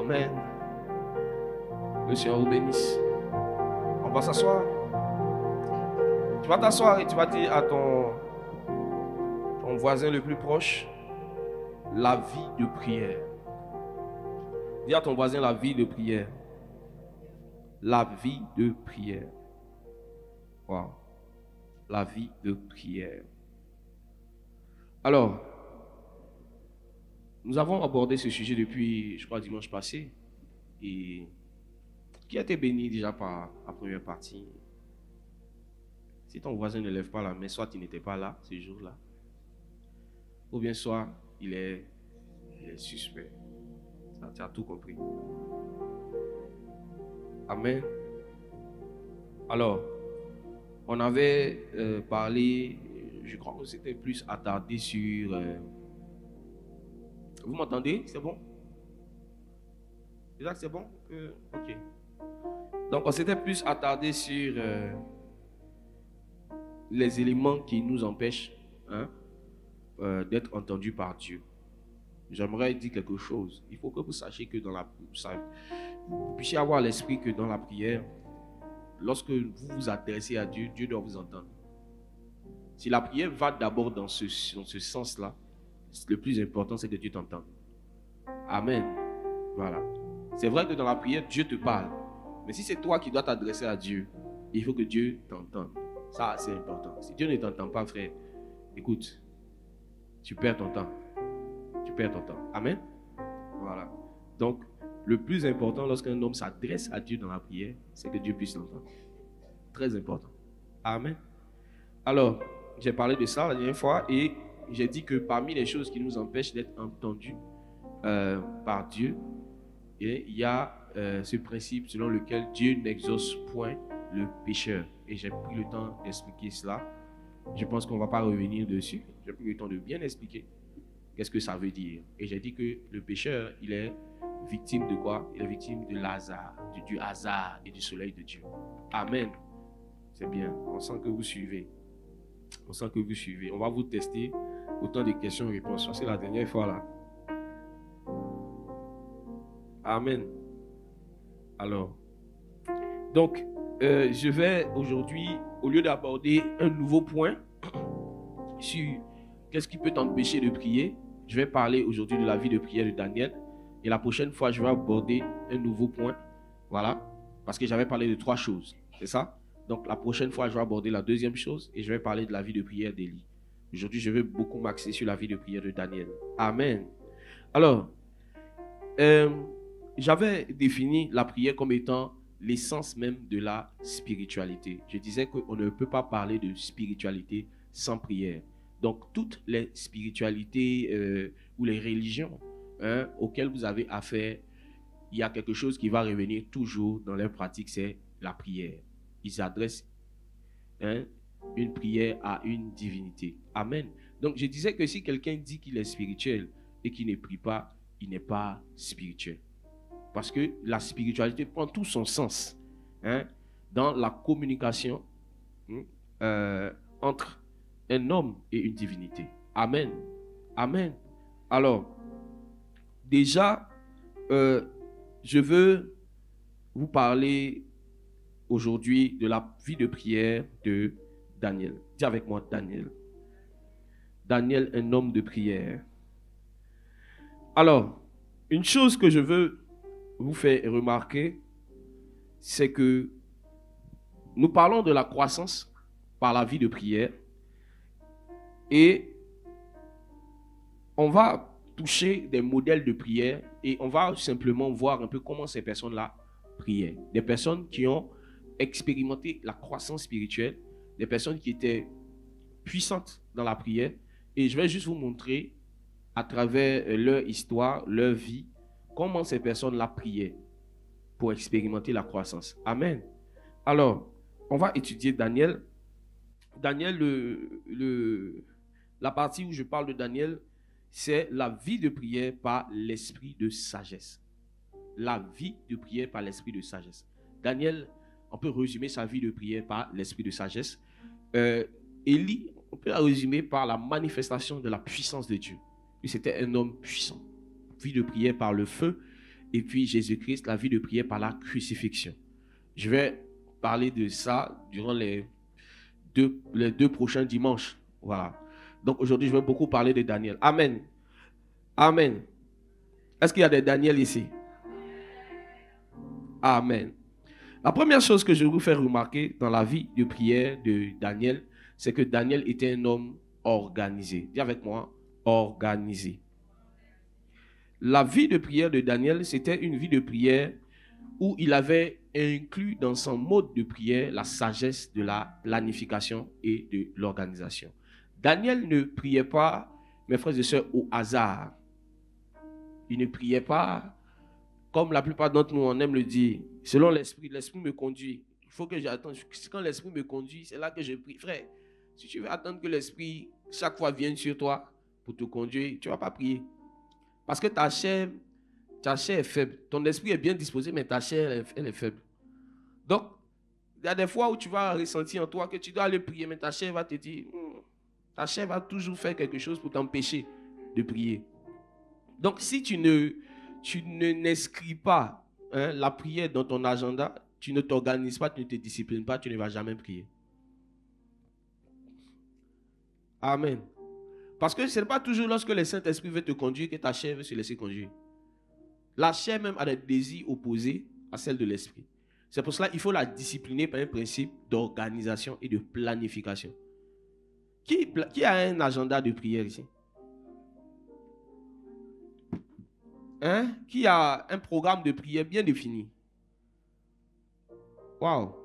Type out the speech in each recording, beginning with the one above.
Amen. Le Seigneur vous bénisse. On va s'asseoir. Tu vas t'asseoir et tu vas dire à ton voisin le plus proche, la vie de prière. Dis à ton voisin la vie de prière. La vie de prière. Wow. La vie de prière. Alors, nous avons abordé ce sujet depuis, je crois, dimanche passé. Et qui a été béni déjà par la première partie? Si ton voisin ne lève pas la main, soit il n'était pas là ce jour-là, ou bien soit il est suspect. Ça, tu as tout compris. Amen. Alors, on avait parlé, je crois que c'était plus attardé sur... vous m'entendez? C'est bon? Déjà que c'est bon? Ok. Donc, on s'était plus attardé sur les éléments qui nous empêchent d'être entendus par Dieu. J'aimerais dire quelque chose. Il faut que vous sachiez que vous puissiez avoir l'esprit que dans la prière, lorsque vous vous adressez à Dieu, Dieu doit vous entendre. Si la prière va d'abord dans ce sens-là, le plus important, c'est que Dieu t'entende. Amen. Voilà. C'est vrai que dans la prière, Dieu te parle. Mais si c'est toi qui dois t'adresser à Dieu, il faut que Dieu t'entende. Ça, c'est important. Si Dieu ne t'entend pas, frère, écoute, tu perds ton temps. Tu perds ton temps. Amen. Voilà. Donc, le plus important lorsqu'un homme s'adresse à Dieu dans la prière, c'est que Dieu puisse l'entendre. Très important. Amen. Alors, j'ai parlé de ça la dernière fois et j'ai dit que parmi les choses qui nous empêchent d'être entendus par Dieu, il y a ce principe selon lequel Dieu n'exauce point le pécheur. Et j'ai pris le temps d'expliquer cela. Je pense qu'on ne va pas revenir dessus. J'ai pris le temps de bien expliquer qu'est-ce que ça veut dire. Et j'ai dit que le pécheur, il est victime de quoi? Il est victime de l'hasard, du hasard et du soleil de Dieu. Amen. C'est bien. On sent que vous suivez. On sent que vous suivez. On va vous tester autant de questions-réponses. C'est la dernière fois là. Amen. Alors, donc, je vais aujourd'hui, au lieu d'aborder un nouveau point sur qu'est-ce qui peut t'empêcher de prier, je vais parler aujourd'hui de la vie de prière de Daniel. Et la prochaine fois, je vais aborder un nouveau point. Voilà. Parce que j'avais parlé de 3 choses. C'est ça? Donc, la prochaine fois, je vais aborder la deuxième chose et je vais parler de la vie de prière d'Élie. Aujourd'hui, je vais beaucoup m'axer sur la vie de prière de Daniel. Amen. Alors, j'avais défini la prière comme étant l'essence même de la spiritualité. Je disais qu'on ne peut pas parler de spiritualité sans prière. Donc, toutes les spiritualités ou les religions auxquelles vous avez affaire, il y a quelque chose qui va revenir toujours dans leur pratique, c'est la prière. Ils adressent une prière à une divinité. Amen. Donc, je disais que si quelqu'un dit qu'il est spirituel et qu'il ne prie pas, il n'est pas spirituel. Parce que la spiritualité prend tout son sens dans la communication entre un homme et une divinité. Amen. Amen. Alors, déjà, je veux vous parler aujourd'hui de la vie de prière de Daniel. Dis avec moi, Daniel. Daniel, un homme de prière. Alors, une chose que je veux vous faire remarquer, c'est que nous parlons de la croissance par la vie de prière et on va toucher des modèles de prière et on va simplement voir un peu comment ces personnes-là priaient. Des personnes qui ont expérimenté la croissance spirituelle, des personnes qui étaient puissantes dans la prière et je vais juste vous montrer à travers leur histoire, leur vie, comment ces personnes-là priaient pour expérimenter la croissance. Amen. Alors, on va étudier Daniel. Daniel, la partie où je parle de Daniel, c'est la vie de prière par l'esprit de sagesse. La vie de prière par l'esprit de sagesse. Daniel, on peut résumer sa vie de prière par l'esprit de sagesse. Élie, on peut la résumer par la manifestation de la puissance de Dieu. Lui, c'était un homme puissant. Vie de prière par le feu. et puis Jésus-Christ, la vie de prière par la crucifixion. Je vais parler de ça durant les deux prochains dimanches. Voilà. Donc aujourd'hui, je vais beaucoup parler de Daniel. Amen. Amen. Est-ce qu'il y a des Daniel ici? Amen. La première chose que je vais vous faire remarquer dans la vie de prière de Daniel, c'est que Daniel était un homme organisé. Dis avec moi, organisé. La vie de prière de Daniel, c'était une vie de prière où il avait inclus dans son mode de prière la sagesse de la planification et de l'organisation. Daniel ne priait pas, mes frères et sœurs, au hasard. Il ne priait pas comme la plupart d'entre nous, on aime le dire, selon l'esprit. L'esprit me conduit. Il faut que j'attende. Quand l'esprit me conduit, c'est là que je prie. Frère, si tu veux attendre que l'esprit chaque fois vienne sur toi pour te conduire, tu ne vas pas prier. Parce que ta chair est faible. Ton esprit est bien disposé, mais ta chair, elle est faible. Donc, il y a des fois où tu vas ressentir en toi que tu dois aller prier, mais ta chair va te dire, ta chair va toujours faire quelque chose pour t'empêcher de prier. Donc, si tu n'inscris pas la prière dans ton agenda, tu ne t'organises pas, tu ne te disciplines pas, tu ne vas jamais prier. Amen. Parce que ce n'est pas toujours lorsque le Saint-Esprit veut te conduire que ta chair veut se laisser conduire. La chair même a des désirs opposés à celle de l'esprit. C'est pour cela qu'il faut la discipliner par un principe d'organisation et de planification. Qui a un agenda de prière ici? Qui a un programme de prière bien défini? Waouh!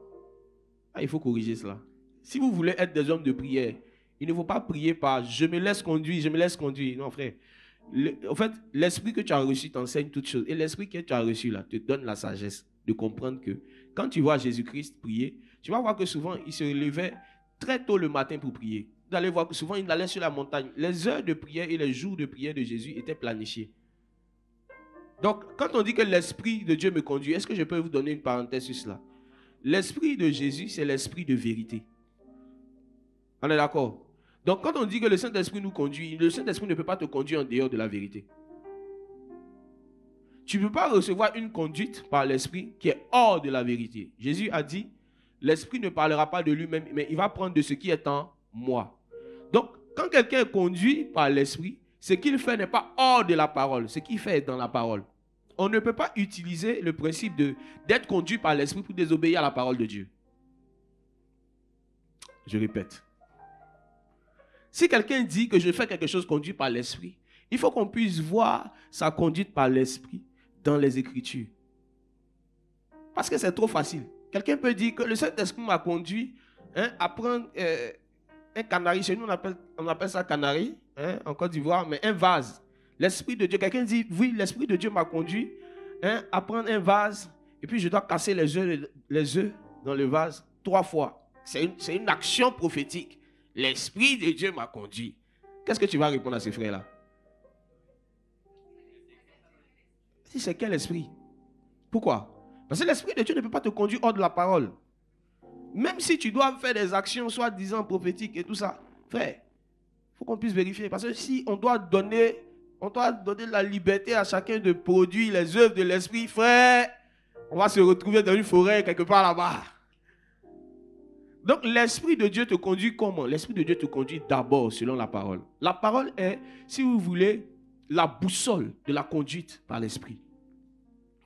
Il faut corriger cela. Si vous voulez être des hommes de prière, il ne faut pas prier par « je me laisse conduire, je me laisse conduire ». Non, frère. En fait, l'esprit que tu as reçu t'enseigne toutes choses. Et l'esprit que tu as reçu là te donne la sagesse de comprendre que quand tu vois Jésus-Christ prier, tu vas voir que souvent, il se levait très tôt le matin pour prier. Vous allez voir que souvent, il allait sur la montagne. Les heures de prière et les jours de prière de Jésus étaient planifiés. Donc, quand on dit que l'Esprit de Dieu me conduit, est-ce que je peux vous donner une parenthèse sur cela? L'Esprit de Jésus, c'est l'Esprit de vérité. On est d'accord? Donc, quand on dit que le Saint-Esprit nous conduit, le Saint-Esprit ne peut pas te conduire en dehors de la vérité. Tu ne peux pas recevoir une conduite par l'Esprit qui est hors de la vérité. Jésus a dit, l'Esprit ne parlera pas de lui-même, mais il va prendre de ce qui est en moi. Donc, quand quelqu'un est conduit par l'Esprit, ce qu'il fait n'est pas hors de la parole. Ce qu'il fait est dans la parole. On ne peut pas utiliser le principe d'être conduit par l'Esprit pour désobéir à la parole de Dieu. Je répète. Si quelqu'un dit que je fais quelque chose conduit par l'Esprit, il faut qu'on puisse voir sa conduite par l'Esprit dans les Écritures. Parce que c'est trop facile. Quelqu'un peut dire que le Saint-Esprit m'a conduit à prendre un canari. Chez nous, on appelle ça canari, en Côte d'Ivoire, mais un vase. L'Esprit de Dieu, quelqu'un dit, oui, l'Esprit de Dieu m'a conduit à prendre un vase et puis je dois casser les œufs dans le vase 3 fois. C'est une action prophétique. L'Esprit de Dieu m'a conduit. Qu'est-ce que tu vas répondre à ces frères-là? Si c'est quel esprit? Pourquoi? Parce que l'Esprit de Dieu ne peut pas te conduire hors de la parole. Même si tu dois faire des actions soi-disant prophétiques et tout ça, frère, il faut qu'on puisse vérifier. Parce que si on doit donner la liberté à chacun de produire les œuvres de l'Esprit, frère, on va se retrouver dans une forêt quelque part là-bas. Donc l'Esprit de Dieu te conduit comment? L'Esprit de Dieu te conduit d'abord selon la parole. La parole est, si vous voulez, la boussole de la conduite par l'Esprit.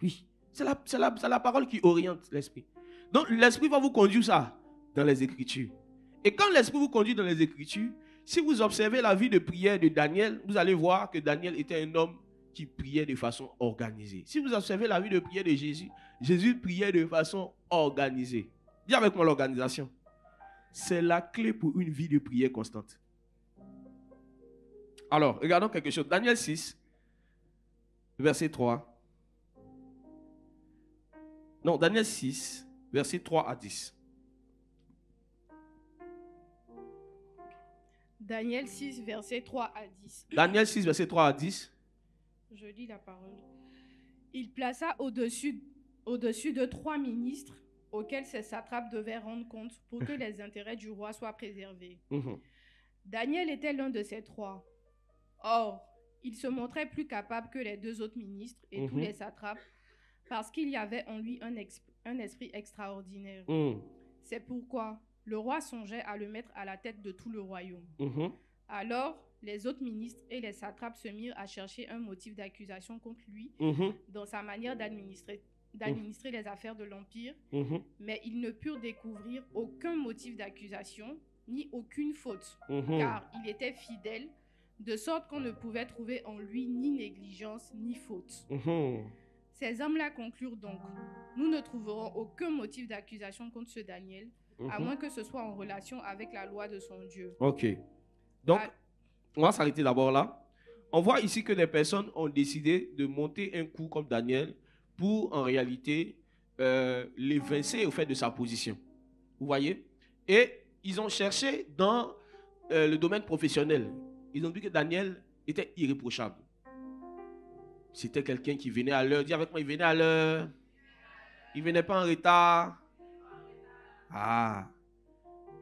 Oui, c'est la parole qui oriente l'Esprit. Donc l'Esprit va vous conduire ça dans les Écritures. Et quand l'Esprit vous conduit dans les Écritures, si vous observez la vie de prière de Daniel, vous allez voir que Daniel était un homme qui priait de façon organisée. Si vous observez la vie de prière de Jésus, Jésus priait de façon organisée. Dis avec moi l'organisation. C'est la clé pour une vie de prière constante. Alors, regardons quelque chose. Daniel 6, verset 3. Non, Daniel 6, verset 3 à 10. Daniel 6, verset 3 à 10. Daniel 6, verset 3 à 10. Je lis la parole. Il plaça au-dessus de 3 ministres auxquels ses satrapes devaient rendre compte pour que les intérêts du roi soient préservés. Daniel était l'un de ces 3. Or, Il se montrait plus capable que les 2 autres ministres et tous les satrapes parce qu'il y avait en lui un esprit extraordinaire. C'est pourquoi le roi songeait à le mettre à la tête de tout le royaume. Alors, les autres ministres et les satrapes se mirent à chercher un motif d'accusation contre lui dans sa manière d'administrer les affaires de l'Empire, mais ils ne purent découvrir aucun motif d'accusation ni aucune faute, car il était fidèle, de sorte qu'on ne pouvait trouver en lui ni négligence ni faute. Ces hommes-là conclurent donc: nous ne trouverons aucun motif d'accusation contre ce Daniel, à moins que ce soit en relation avec la loi de son Dieu. Ok. Donc, on va s'arrêter d'abord là. On voit ici que des personnes ont décidé de monter un coup comme Daniel pour, en réalité, l'évincer au fait de sa position. Vous voyez? Et ils ont cherché dans le domaine professionnel. Ils ont vu que Daniel était irréprochable. C'était quelqu'un qui venait à l'heure. Dis avec moi, il venait à l'heure. Il ne venait pas en retard. Ah.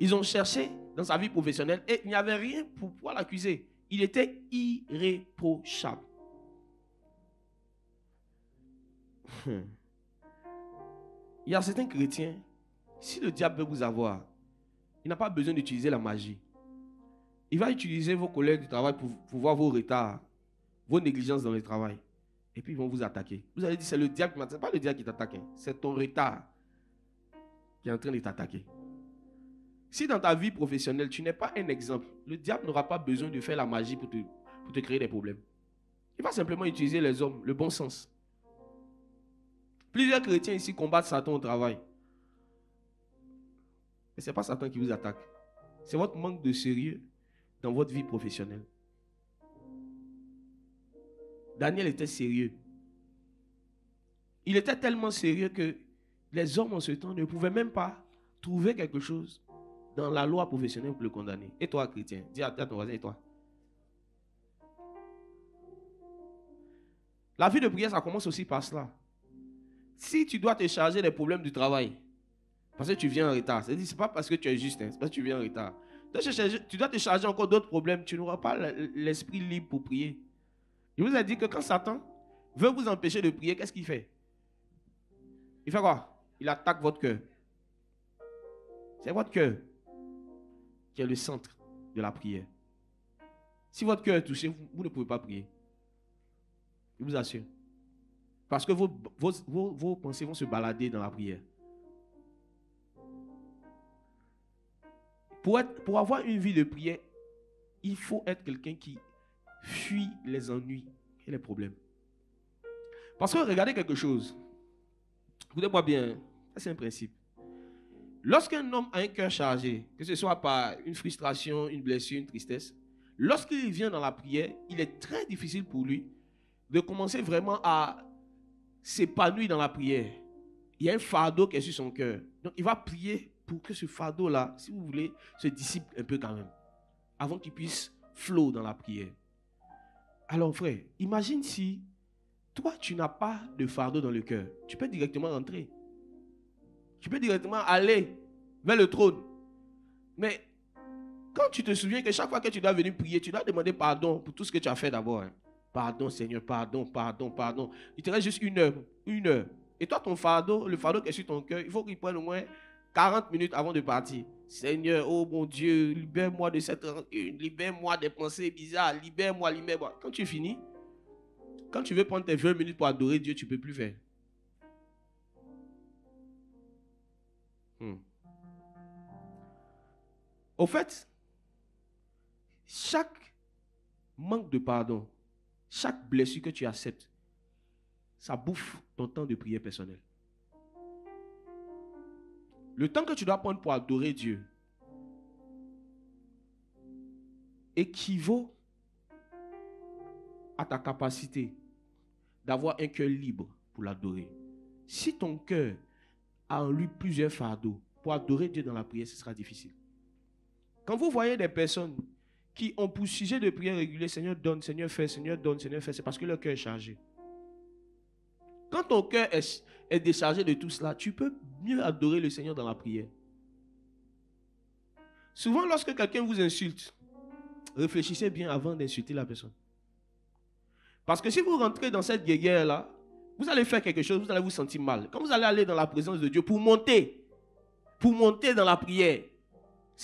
Ils ont cherché dans sa vie professionnelle et il n'y avait rien pour pouvoir l'accuser. Il était irréprochable. Il y a certains chrétiens, si le diable veut vous avoir, il n'a pas besoin d'utiliser la magie. Il va utiliser vos collègues du travail pour voir vos retards, vos négligences dans le travail. Et puis ils vont vous attaquer. Vous allez dire, c'est le diable qui m'attaque. Ce n'est pas le diable qui t'attaque. C'est ton retard qui est en train de t'attaquer. Si dans ta vie professionnelle, tu n'es pas un exemple, le diable n'aura pas besoin de faire la magie pour te créer des problèmes. Il va simplement utiliser les hommes, le bon sens. Plusieurs chrétiens ici combattent Satan au travail. Mais ce n'est pas Satan qui vous attaque. C'est votre manque de sérieux dans votre vie professionnelle. Daniel était sérieux. Il était tellement sérieux que les hommes en ce temps ne pouvaient même pas trouver quelque chose dans la loi professionnelle pour le condamner. Et toi, chrétien, dis à ton voisin, et toi? La vie de prière, ça commence aussi par cela. Si tu dois te charger des problèmes du travail, parce que tu viens en retard, ce n'est pas parce que tu es juste, c'est parce que tu viens en retard. Tu dois te charger encore d'autres problèmes, tu n'auras pas l'esprit libre pour prier. Je vous ai dit que quand Satan veut vous empêcher de prier, qu'est-ce qu'il fait? Il fait quoi? Il attaque votre cœur. C'est votre cœur qui est le centre de la prière. Si votre cœur est touché, vous ne pouvez pas prier. Je vous assure. Parce que vos pensées vont se balader dans la prière. Pour avoir une vie de prière, il faut être quelqu'un qui fuit les ennuis et les problèmes. Parce que regardez quelque chose. Écoutez-moi bien, c'est un principe. Lorsqu'un homme a un cœur chargé, que ce soit par une frustration, une blessure, une tristesse, lorsqu'il vient dans la prière, il est très difficile pour lui de commencer vraiment à s'épanouir dans la prière. Il y a un fardeau qui est sur son cœur. Donc il va prier pour que ce fardeau-là, si vous voulez, se dissipe un peu quand même, avant qu'il puisse flow dans la prière. Alors frère, imagine si toi tu n'as pas de fardeau dans le cœur, tu peux directement rentrer. Tu peux directement aller vers le trône. Mais quand tu te souviens que chaque fois que tu dois venir prier, tu dois demander pardon pour tout ce que tu as fait d'abord. Hein. Pardon Seigneur, pardon. Il te reste juste une heure. Et toi, ton fardeau, le fardeau qui est sur ton cœur, il faut qu'il prenne au moins 40 minutes avant de partir. Seigneur, oh mon Dieu, libère-moi de cette rancune, libère-moi des pensées bizarres, libère-moi. Quand tu finis, quand tu veux prendre tes 20 minutes pour adorer Dieu, tu ne peux plus faire. Au fait, chaque manque de pardon, chaque blessure que tu acceptes, ça bouffe ton temps de prière personnelle. Le temps que tu dois prendre pour adorer Dieu équivaut à ta capacité d'avoir un cœur libre pour l'adorer. Si ton cœur a en lui plusieurs fardeaux, pour adorer Dieu dans la prière, ce sera difficile. Quand vous voyez des personnes qui ont pour sujet de prière régulier, Seigneur donne, Seigneur fait, Seigneur donne, Seigneur fait, c'est parce que leur cœur est chargé. Quand ton cœur est déchargé de tout cela, tu peux mieux adorer le Seigneur dans la prière. Souvent, lorsque quelqu'un vous insulte, réfléchissez bien avant d'insulter la personne. Parce que si vous rentrez dans cette guerre-là, vous allez faire quelque chose, vous allez vous sentir mal. Quand vous allez aller dans la présence de Dieu pour monter dans la prière,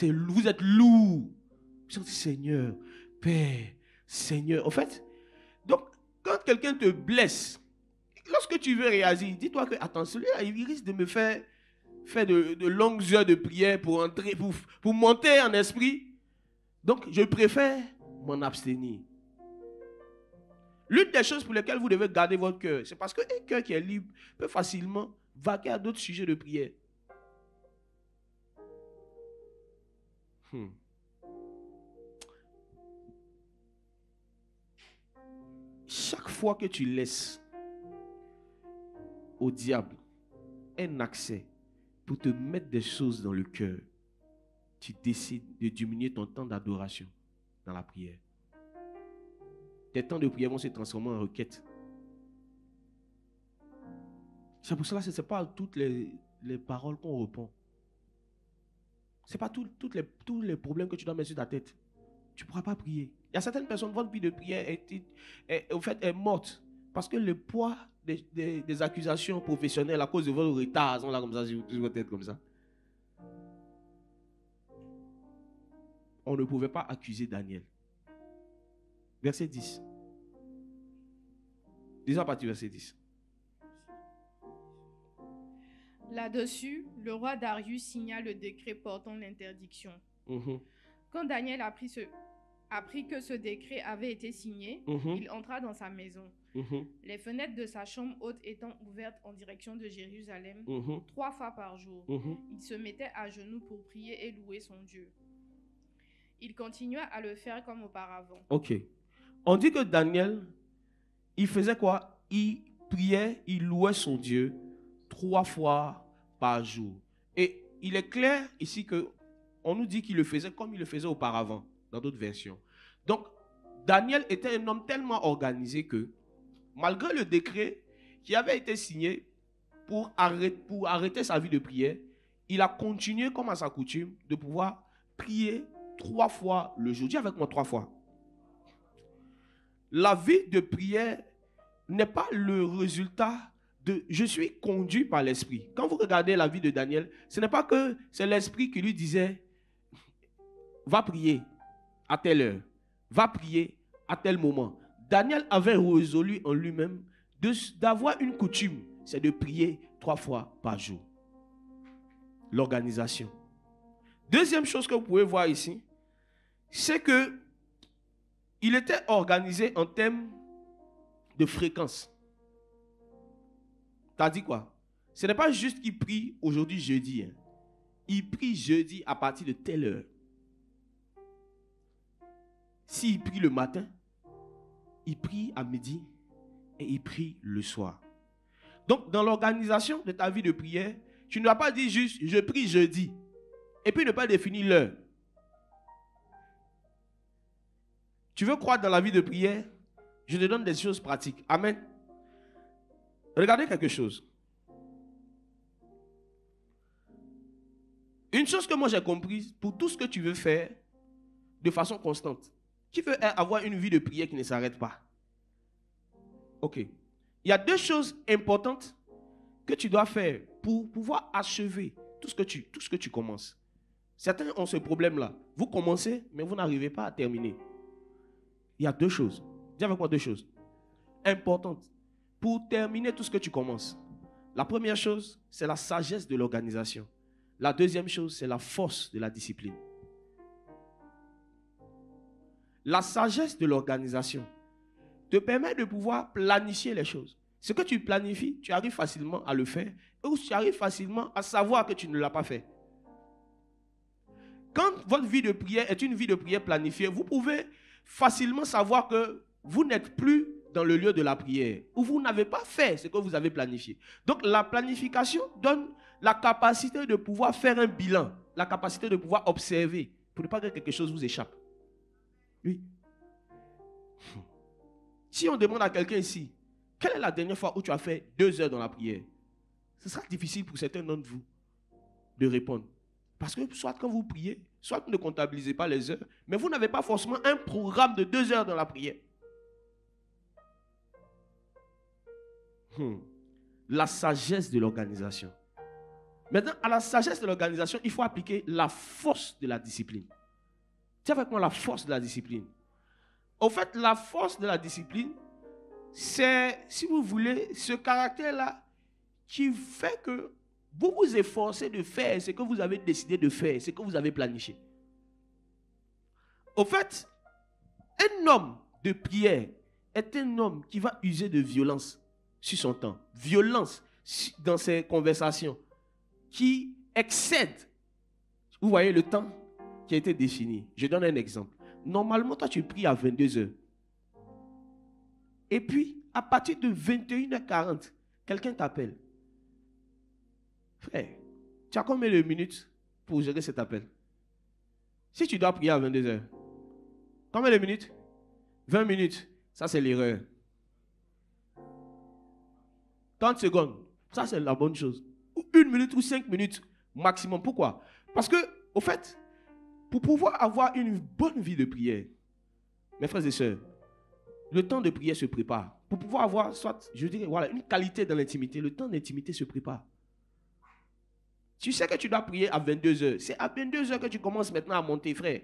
vous êtes lourd. Vous dites, Seigneur, Père, Seigneur. En fait, donc, quand quelqu'un te blesse, lorsque tu veux réagir, dis-toi que, attends, celui-là, il risque de me faire de longues heures de prière pour monter en esprit. Donc, je préfère m'en abstenir. L'une des choses pour lesquelles vous devez garder votre cœur, c'est parce qu'un cœur qui est libre peut facilement vaquer à d'autres sujets de prière. Chaque fois que tu laisses au diable un accès pour te mettre des choses dans le cœur, tu décides de diminuer ton temps d'adoration dans la prière. Tes temps de prière vont se transformer en requêtes. C'est pour cela que ce n'est pas toutes les paroles qu'on répond. Ce n'est pas tous les problèmes que tu dois mettre sur ta tête. Tu ne pourras pas prier. Il y a certaines personnes, votre vie de prière est morte parce que le poids des accusations professionnelles à cause de votre retard sont là comme ça, sur votre tête comme ça. On ne pouvait pas accuser Daniel. Verset 10. Disons à partir du verset 10. Là-dessus, le roi Darius signa le décret portant l'interdiction. Quand Daniel apprit que ce décret avait été signé, il entra dans sa maison. Les fenêtres de sa chambre haute étant ouvertes en direction de Jérusalem 3 fois par jour. Il se mettait à genoux pour prier et louer son Dieu. Il continua à le faire comme auparavant. Ok. On dit que Daniel, il faisait quoi? Il priait, il louait son Dieu 3 fois par jour. Et il est clair ici qu'on nous dit qu'il le faisait comme il le faisait auparavant, dans d'autres versions. Donc, Daniel était un homme tellement organisé que, malgré le décret qui avait été signé pour arrêter sa vie de prière, il a continué, comme à sa coutume, de pouvoir prier 3 fois le jour. Dis avec moi 3 fois. La vie de prière n'est pas le résultat de « je suis conduit par l'esprit ». Quand vous regardez la vie de Daniel, ce n'est pas que c'est l'esprit qui lui disait « va prier à telle heure, va prier à tel moment ». Daniel avait résolu en lui-même d'avoir une coutume, c'est de prier 3 fois par jour. L'organisation. Deuxième chose que vous pouvez voir ici, c'est que il était organisé en termes de fréquence. T'as dit quoi? Ce n'est pas juste qu'il prie aujourd'hui jeudi. Il prie jeudi à partir de telle heure. S'il prie le matin, il prie à midi et il prie le soir. Donc, dans l'organisation de ta vie de prière, tu ne dois pas dire juste « je prie jeudi » et puis ne pas définir l'heure. Tu veux croire dans la vie de prière? Je te donne des choses pratiques. Amen. Regardez quelque chose. Une chose que moi j'ai comprise, pour tout ce que tu veux faire de façon constante, qui veut avoir une vie de prière qui ne s'arrête pas. Ok. Il y a 2 choses importantes que tu dois faire pour pouvoir achever tout ce que tu commences. Certains ont ce problème-là. Vous commencez, mais vous n'arrivez pas à terminer. Il y a 2 choses. Dis avec moi 2 choses importantes pour terminer tout ce que tu commences. La première chose, c'est la sagesse de l'organisation. La deuxième chose, c'est la force de la discipline. La sagesse de l'organisation te permet de pouvoir planifier les choses. Ce que tu planifies, tu arrives facilement à le faire ou tu arrives facilement à savoir que tu ne l'as pas fait. Quand votre vie de prière est une vie de prière planifiée, vous pouvez facilement savoir que vous n'êtes plus dans le lieu de la prière ou vous n'avez pas fait ce que vous avez planifié. Donc la planification donne la capacité de pouvoir faire un bilan, la capacité de pouvoir observer pour ne pas que quelque chose vous échappe. Oui. Si on demande à quelqu'un ici, quelle est la dernière fois où tu as fait 2 heures dans la prière? Ce sera difficile pour certains d'entre vous de répondre. Parce que soit quand vous priez, soit vous ne comptabilisez pas les heures, mais vous n'avez pas forcément un programme de 2 heures dans la prière. La sagesse de l'organisation. Maintenant, à la sagesse de l'organisation, il faut appliquer la force de la discipline. Tiens avec moi la force de la discipline. Au fait, la force de la discipline, c'est, si vous voulez, ce caractère-là qui fait que vous vous efforcez de faire ce que vous avez décidé de faire, ce que vous avez planifié. Au fait, un homme de prière est un homme qui va user de violence sur son temps. Violence dans ses conversations qui excède, vous voyez, le temps qui a été défini. Je donne un exemple. Normalement, toi, tu pries à 22h. Et puis, à partir de 21h40, quelqu'un t'appelle. Frère, tu as combien de minutes pour gérer cet appel? Si tu dois prier à 22h, combien de minutes? 20 minutes. Ça, c'est l'erreur. 30 secondes. Ça, c'est la bonne chose. 1 minute ou 5 minutes maximum. Pourquoi? Parce que, au fait, pour pouvoir avoir une bonne vie de prière, mes frères et sœurs, le temps de prière se prépare. Pour pouvoir avoir, soit, je dirais, voilà, une qualité dans l'intimité, le temps d'intimité se prépare. Tu sais que tu dois prier à 22h. C'est à 22h que tu commences maintenant à monter, frère.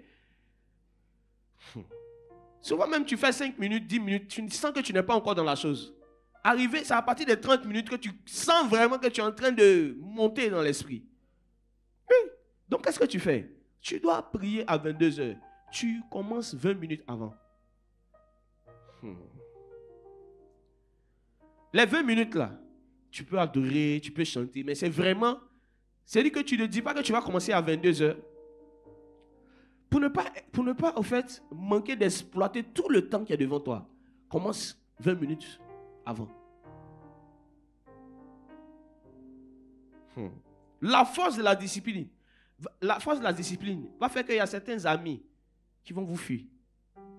Souvent même, tu fais 5 minutes, 10 minutes, tu sens que tu n'es pas encore dans la chose. Arrivé, c'est à partir des 30 minutes que tu sens vraiment que tu es en train de monter dans l'esprit. Oui. Donc, qu'est-ce que tu fais? Tu dois prier à 22h. Tu commences 20 minutes avant. Les 20 minutes là, tu peux adorer, tu peux chanter, mais c'est vraiment, c'est-à-dire que tu ne dis pas que tu vas commencer à 22h. Pour ne pas, au fait, manquer d'exploiter tout le temps qui est devant toi, commence 20 minutes avant. La force de la discipline. La force de la discipline va faire qu'il y a certains amis qui vont vous fuir.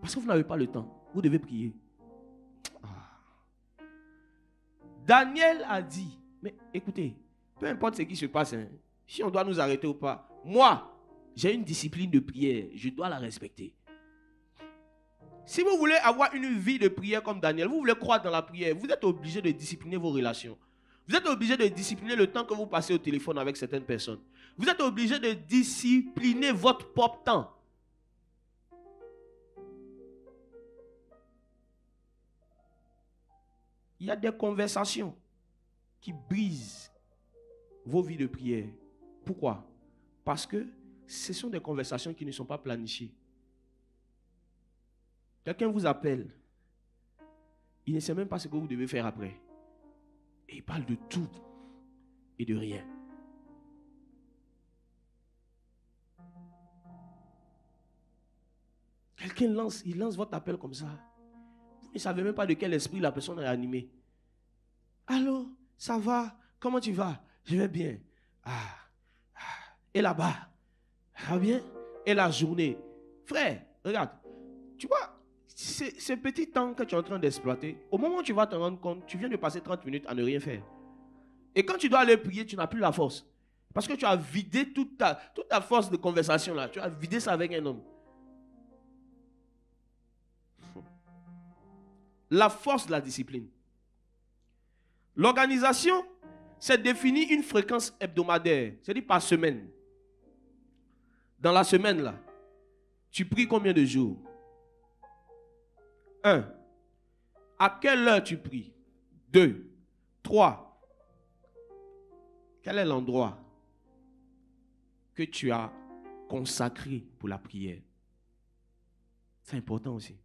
Parce que vous n'avez pas le temps. Vous devez prier. Daniel a dit, mais écoutez, peu importe ce qui se passe, hein, si on doit nous arrêter ou pas, moi, j'ai une discipline de prière, je dois la respecter. Si vous voulez avoir une vie de prière comme Daniel, vous voulez croire dans la prière, vous êtes obligé de discipliner vos relations. Vous êtes obligé de discipliner le temps que vous passez au téléphone avec certaines personnes. Vous êtes obligé de discipliner votre propre temps. Il y a des conversations qui brisent vos vies de prière. Pourquoi? Parce que ce sont des conversations qui ne sont pas planifiées. Quelqu'un vous appelle. Il ne sait même pas ce que vous devez faire après. Et il parle de tout et de rien. Quelqu'un lance votre appel comme ça. Vous ne savez même pas de quel esprit la personne est animée. Allô, ça va? Comment tu vas? Je vais bien. Et là-bas? Ça va bien? Et la journée? Frère, regarde. Tu vois, ce petit temps que tu es en train d'exploiter, au moment où tu vas te rendre compte, tu viens de passer 30 minutes à ne rien faire. Et quand tu dois aller prier, tu n'as plus la force. Parce que tu as vidé toute ta force de conversation là. Tu as vidé ça avec un homme. La force de la discipline. L'organisation, c'est définir une fréquence hebdomadaire, c'est-à-dire par semaine. Dans la semaine là, tu pries combien de jours? 1. À quelle heure tu pries? 2. 3. Quel est l'endroit que tu as consacré pour la prière? C'est important aussi.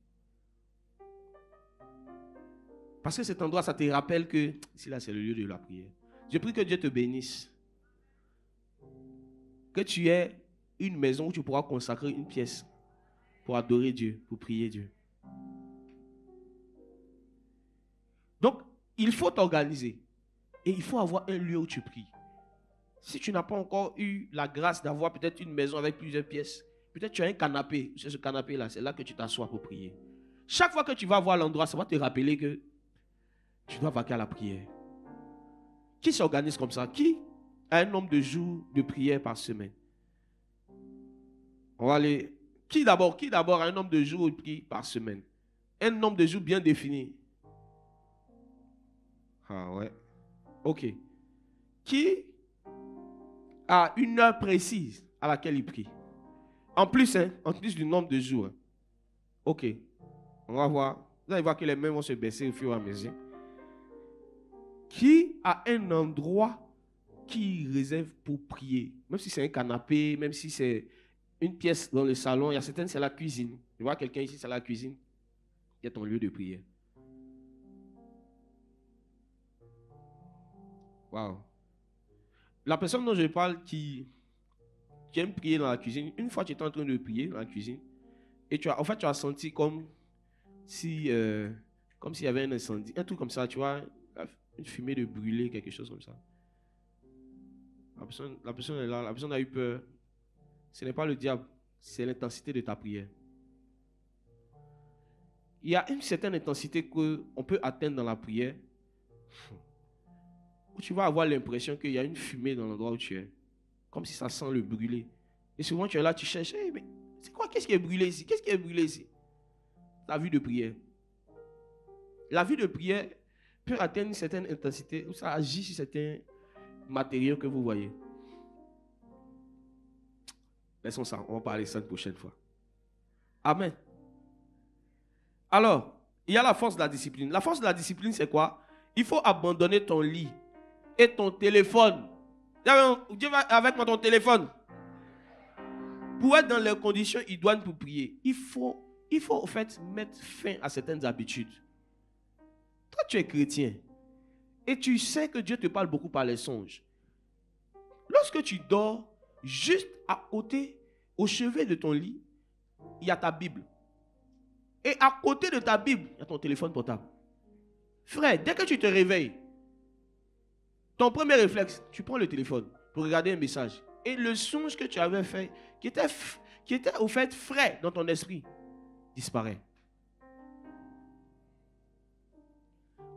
Parce que cet endroit, ça te rappelle que ici là, c'est le lieu de la prière. Je prie que Dieu te bénisse. Que tu aies une maison où tu pourras consacrer une pièce pour adorer Dieu, pour prier Dieu. Donc, il faut t'organiser. Et il faut avoir un lieu où tu pries. Si tu n'as pas encore eu la grâce d'avoir peut-être une maison avec plusieurs pièces, peut-être tu as un canapé. C'est ce canapé-là, c'est là que tu t'assois pour prier. Chaque fois que tu vas voir l'endroit, ça va te rappeler que tu dois vaquer à la prière. Qui s'organise comme ça? Qui a un nombre de jours de prière par semaine? On va aller. Qui d'abord a un nombre de jours de prière par semaine? Un nombre de jours bien défini. Ah ouais. Ok. Qui a une heure précise à laquelle il prie? En plus du nombre de jours. Ok. On va voir. Vous allez voir que les mains vont se baisser au fur et à mesure. Qui a un endroit qui réserve pour prier? Même si c'est un canapé, même si c'est une pièce dans le salon, il y a certaines, c'est la cuisine. Je vois quelqu'un ici, c'est la cuisine. Il y a ton lieu de prière. Waouh. La personne dont je parle qui aime prier dans la cuisine, une fois tu étais en train de prier dans la cuisine, et tu as senti comme s'il y avait un incendie, un truc comme ça, tu vois, une fumée de brûler, quelque chose comme ça. La personne est là, la personne a eu peur. Ce n'est pas le diable, c'est l'intensité de ta prière. Il y a une certaine intensité qu'on peut atteindre dans la prière, où tu vas avoir l'impression qu'il y a une fumée dans l'endroit où tu es, comme si ça sent le brûler. Et souvent tu es là, tu cherches, hey, mais c'est quoi, qu'est-ce qui est brûlé ici? Qu'est-ce qui est brûlé ici? La vie de prière. La vie de prière peut atteindre une certaine intensité où ça agit sur certains matériaux que vous voyez. Laissons ça, on va parler ça une prochaine fois. Amen. Alors, il y a la force de la discipline. La force de la discipline, c'est quoi? Il faut abandonner ton lit et ton téléphone. Dieu va avec moi ton téléphone. Pour être dans les conditions idoines pour prier, il faut en fait mettre fin à certaines habitudes. Toi, tu es chrétien et tu sais que Dieu te parle beaucoup par les songes. Lorsque tu dors, juste à côté, au chevet de ton lit, il y a ta Bible. Et à côté de ta Bible, il y a ton téléphone portable. Frère, dès que tu te réveilles, ton premier réflexe, tu prends le téléphone pour regarder un message. Et le songe que tu avais fait, qui était au fait frais dans ton esprit, disparaît.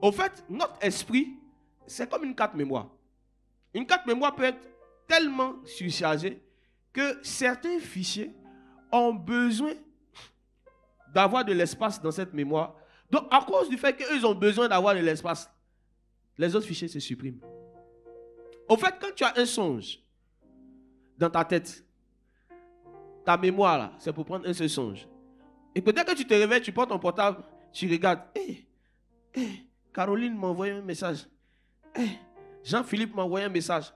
Au fait, notre esprit, c'est comme une carte mémoire. Une carte mémoire peut être tellement surchargée que certains fichiers ont besoin d'avoir de l'espace dans cette mémoire. Donc, à cause du fait qu'eux ont besoin d'avoir de l'espace, les autres fichiers se suppriment. Au fait, quand tu as un songe dans ta tête, ta mémoire, là, c'est pour prendre un seul songe. Et peut-être que tu te réveilles, tu prends ton portable, tu regardes. Caroline m'a envoyé un message. Jean-Philippe m'a envoyé un message.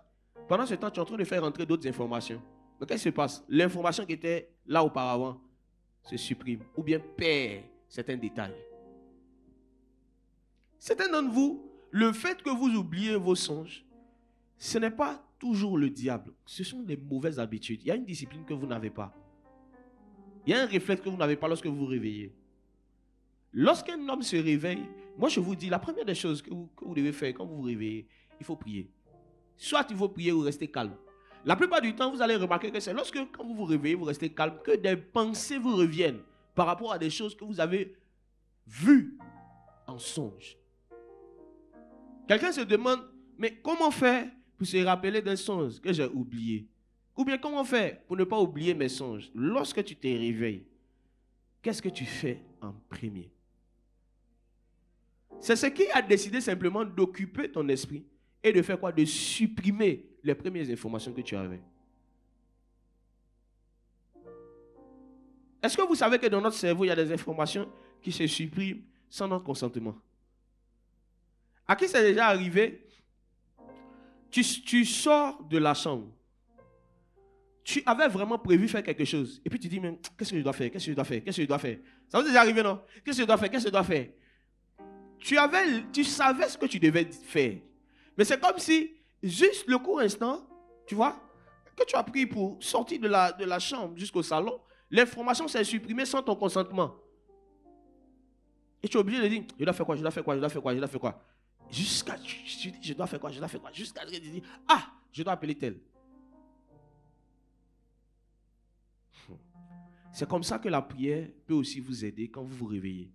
Pendant ce temps, tu es en train de faire rentrer d'autres informations. Mais qu'est-ce qui se passe? L'information qui était là auparavant se supprime ou bien perd certains détails. Certains d'entre vous, le fait que vous oubliez vos songes, ce n'est pas toujours le diable. Ce sont les mauvaises habitudes. Il y a une discipline que vous n'avez pas. Il y a un réflexe que vous n'avez pas lorsque vous vous réveillez. Lorsqu'un homme se réveille, moi je vous dis, la première des choses que vous devez faire quand vous vous réveillez, il faut prier. Soit il faut prier ou rester calme. La plupart du temps, vous allez remarquer que c'est lorsque, quand vous vous réveillez, vous restez calme, que des pensées vous reviennent par rapport à des choses que vous avez vues en songe. Quelqu'un se demande, mais comment faire pour se rappeler d'un songe que j'ai oublié? Ou bien comment faire pour ne pas oublier mes songes? Lorsque tu te réveilles, qu'est-ce que tu fais en premier? C'est ce qui a décidé simplement d'occuper ton esprit et de faire quoi? De supprimer les premières informations que tu avais. Est-ce que vous savez que dans notre cerveau, il y a des informations qui se suppriment sans notre consentement? À qui c'est déjà arrivé? Tu sors de la chambre. Tu avais vraiment prévu faire quelque chose. Et puis tu dis, mais qu'est-ce que je dois faire? Qu'est-ce que je dois faire? Qu'est-ce que je dois faire? Ça vous est déjà arrivé, non? Qu'est-ce que je dois faire? Qu'est-ce que je dois faire? Tu savais ce que tu devais faire. Mais c'est comme si, juste le court instant, tu vois, que tu as pris pour sortir de la chambre jusqu'au salon, l'information s'est supprimée sans ton consentement. Et tu es obligé de dire, je dois faire quoi, je dois faire quoi, je dois faire quoi, je dois faire quoi. Jusqu'à, tu dis, je dois faire quoi, je dois faire quoi. Jusqu'à ce que tu dis, ah, je dois appeler tel. C'est comme ça que la prière peut aussi vous aider quand vous vous réveillez.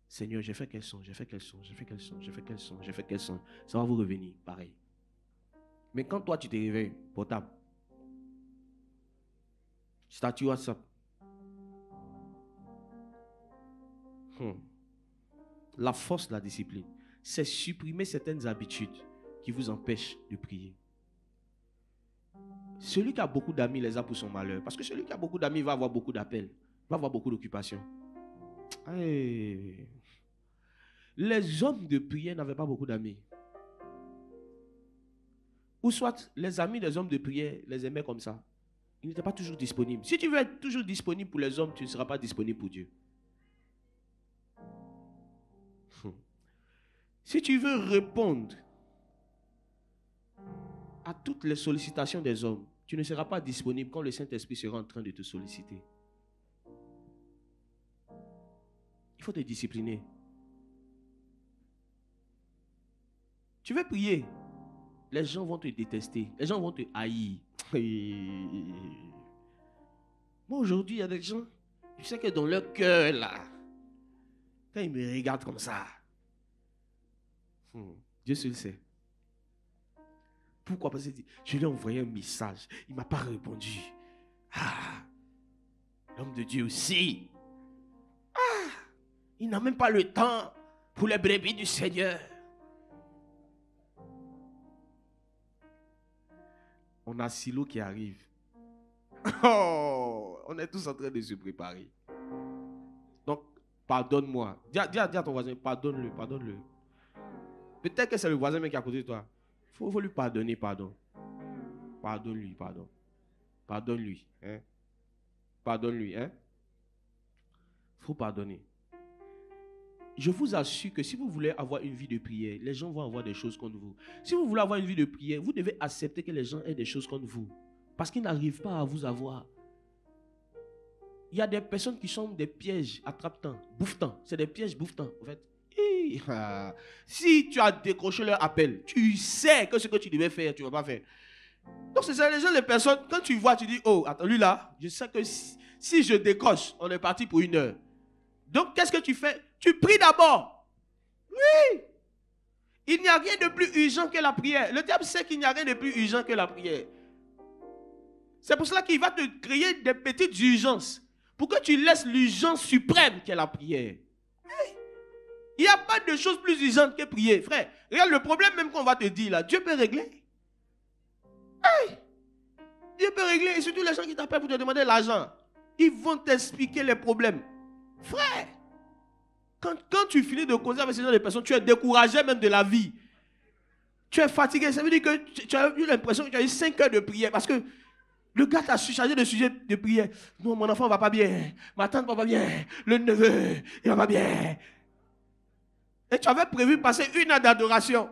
Seigneur, j'ai fait quel son, j'ai fait quel son, j'ai fait quel son, j'ai fait quel son, j'ai fait quel son. Ça va vous revenir, pareil. Mais quand toi tu te réveilles, portable, statut WhatsApp, la force de la discipline, c'est supprimer certaines habitudes qui vous empêchent de prier. Celui qui a beaucoup d'amis les a pour son malheur. Parce que celui qui a beaucoup d'amis va avoir beaucoup d'appels, va avoir beaucoup d'occupations. Hey. Les hommes de prière n'avaient pas beaucoup d'amis. Ou soit les amis des hommes de prière les aimaient comme ça. Ils n'étaient pas toujours disponibles. Si tu veux être toujours disponible pour les hommes, tu ne seras pas disponible pour Dieu. Si tu veux répondre à toutes les sollicitations des hommes, tu ne seras pas disponible quand le Saint-Esprit sera en train de te solliciter. Il faut te discipliner. Tu veux prier, les gens vont te détester, les gens vont te haïr. Moi aujourd'hui, il y a des gens, je sais que dans leur cœur là, quand ils me regardent comme ça, Dieu seul sait. Pourquoi? Parce que je lui ai envoyé un message, il ne m'a pas répondu. L'homme de Dieu aussi. Il n'a même pas le temps pour les brebis du Seigneur. On a Silo qui arrive. Oh, on est tous en train de se préparer. Donc, pardonne-moi. Dis à ton voisin, pardonne-le, pardonne-le. Peut-être que c'est le voisin même qui est à côté de toi. Il faut lui pardonner, pardon. Pardonne-lui, pardon. Pardonne-lui. Hein? Pardonne-lui. Hein? Il faut pardonner. Je vous assure que si vous voulez avoir une vie de prière, les gens vont avoir des choses contre vous. Si vous voulez avoir une vie de prière, vous devez accepter que les gens aient des choses contre vous. Parce qu'ils n'arrivent pas à vous avoir. Il y a des personnes qui sont des pièges attrape-temps, bouffe-temps. C'est des pièges bouffe-temps, en fait. Si tu as décroché leur appel, tu sais que ce que tu devais faire, tu ne vas pas faire. Donc, c'est ça, les gens, les personnes, quand tu vois, tu dis, oh, attends, lui là, je sais que si je décoche, on est parti pour 1 heure. Donc, qu'est-ce que tu fais? Tu pries d'abord. Oui. Il n'y a rien de plus urgent que la prière. Le diable sait qu'il n'y a rien de plus urgent que la prière. C'est pour cela qu'il va te créer des petites urgences pour que tu laisses l'urgence suprême qu'est la prière. Oui. Il n'y a pas de chose plus urgente que prier, frère. Regarde le problème même qu'on va te dire là, Dieu peut régler. Hey. Dieu peut régler. Et surtout les gens qui t'appellent pour te demander l'argent, ils vont t'expliquer les problèmes. Frère, quand tu finis de causer avec ces gens de personnes, tu es découragé même de la vie. Tu es fatigué. Ça veut dire que tu as eu l'impression que tu as eu 5 heures de prière parce que le gars t'a surchargé de sujets de prière. Non, mon enfant ne va pas bien. Ma tante ne va pas bien. Le neveu, il ne va pas bien. Et tu avais prévu passer 1 heure d'adoration.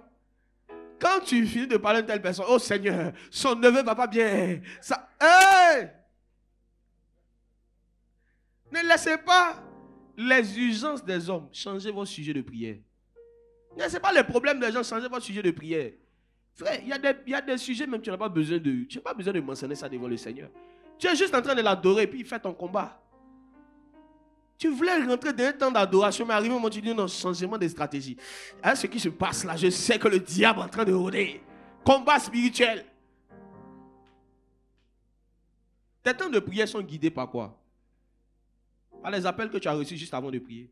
Quand tu finis de parler à une telle personne, oh Seigneur, son neveu ne va pas bien. Ça, hey! Ne laissez pas les urgences des hommes changer vos sujets de prière. Ne laissez pas les problèmes des gens changer votre sujet de prière. Frère, il y a des sujets même tu n'as pas besoin de mentionner ça devant le Seigneur. Tu es juste en train de l'adorer et puis il fait ton combat. Tu voulais rentrer dans un temps d'adoration, mais arrivé au moment où tu dis non, changement de stratégie. Hein, ce qui se passe là, je sais que le diable est en train de rôder. Combat spirituel. Tes temps de prière sont guidés par quoi? Par les appels que tu as reçus juste avant de prier.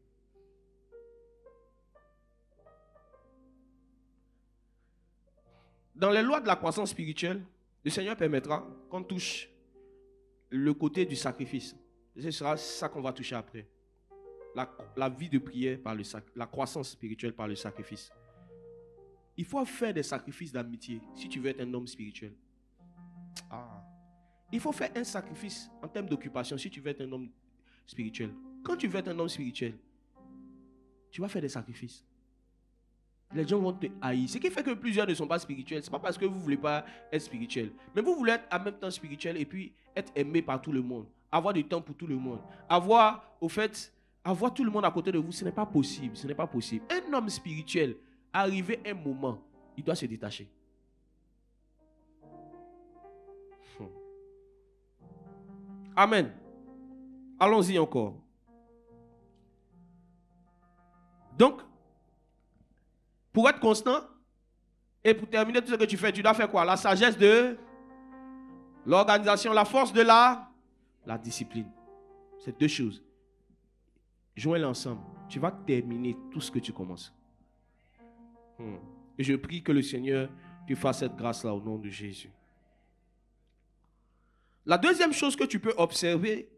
Dans les lois de la croissance spirituelle, le Seigneur permettra qu'on touche le côté du sacrifice. Ce sera ça qu'on va toucher après. La vie de prière par le sacrifice, la croissance spirituelle par le sacrifice. Il faut faire des sacrifices d'amitié si tu veux être un homme spirituel. Il faut faire un sacrifice en termes d'occupation si tu veux être un homme spirituel. Quand tu veux être un homme spirituel, tu vas faire des sacrifices. Les gens vont te haïr. Ce qui fait que plusieurs ne sont pas spirituels, ce n'est pas parce que vous ne voulez pas être spirituel. Mais vous voulez être en même temps spirituel et puis être aimé par tout le monde. Avoir du temps pour tout le monde. Avoir tout le monde à côté de vous, ce n'est pas possible. Ce n'est pas possible. Un homme spirituel, arrivé un moment, il doit se détacher. Amen. Allons-y encore. Donc, pour être constant et pour terminer tout ce que tu fais, tu dois faire quoi? La sagesse de l'organisation, la force de la discipline. C'est 2 choses. Joins-les ensemble. Tu vas terminer tout ce que tu commences. Et je prie que le Seigneur te fasse cette grâce-là au nom de Jésus. La deuxième chose que tu peux observer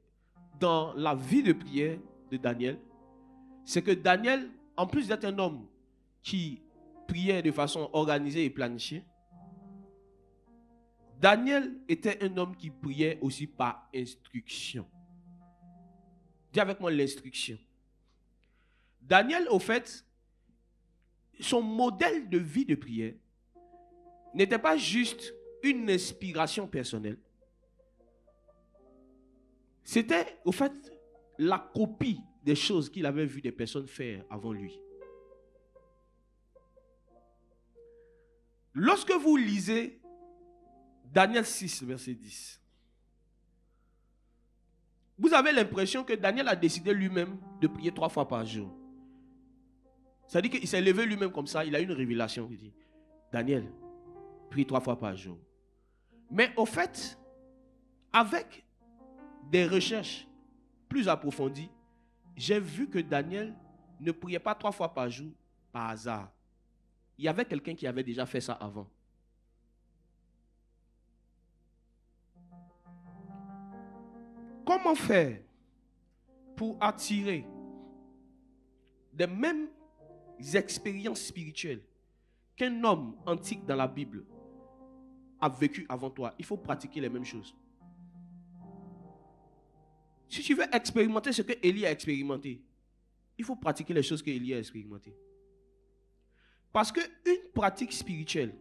dans la vie de prière de Daniel, c'est que Daniel, en plus d'être un homme qui priait de façon organisée et planifiée, Daniel était un homme qui priait aussi par instruction. Dis avec moi l'instruction. Daniel, au fait, son modèle de vie de prière n'était pas juste une inspiration personnelle. C'était, au fait, la copie des choses qu'il avait vu des personnes faire avant lui. Lorsque vous lisez Daniel 6, verset 10, vous avez l'impression que Daniel a décidé lui-même de prier 3 fois par jour. C'est-à-dire qu'il s'est levé lui-même comme ça, il a eu une révélation. Il dit, Daniel, prie 3 fois par jour. Mais au fait, avec des recherches plus approfondies, j'ai vu que Daniel ne priait pas 3 fois par jour par hasard. Il y avait quelqu'un qui avait déjà fait ça avant. Comment faire pour attirer des mêmes expériences spirituelles qu'un homme antique dans la Bible a vécu avant toi? Il faut pratiquer les mêmes choses. Si tu veux expérimenter ce que Élie a expérimenté, il faut pratiquer les choses que Élie a expérimentées. Parce qu'une pratique spirituelle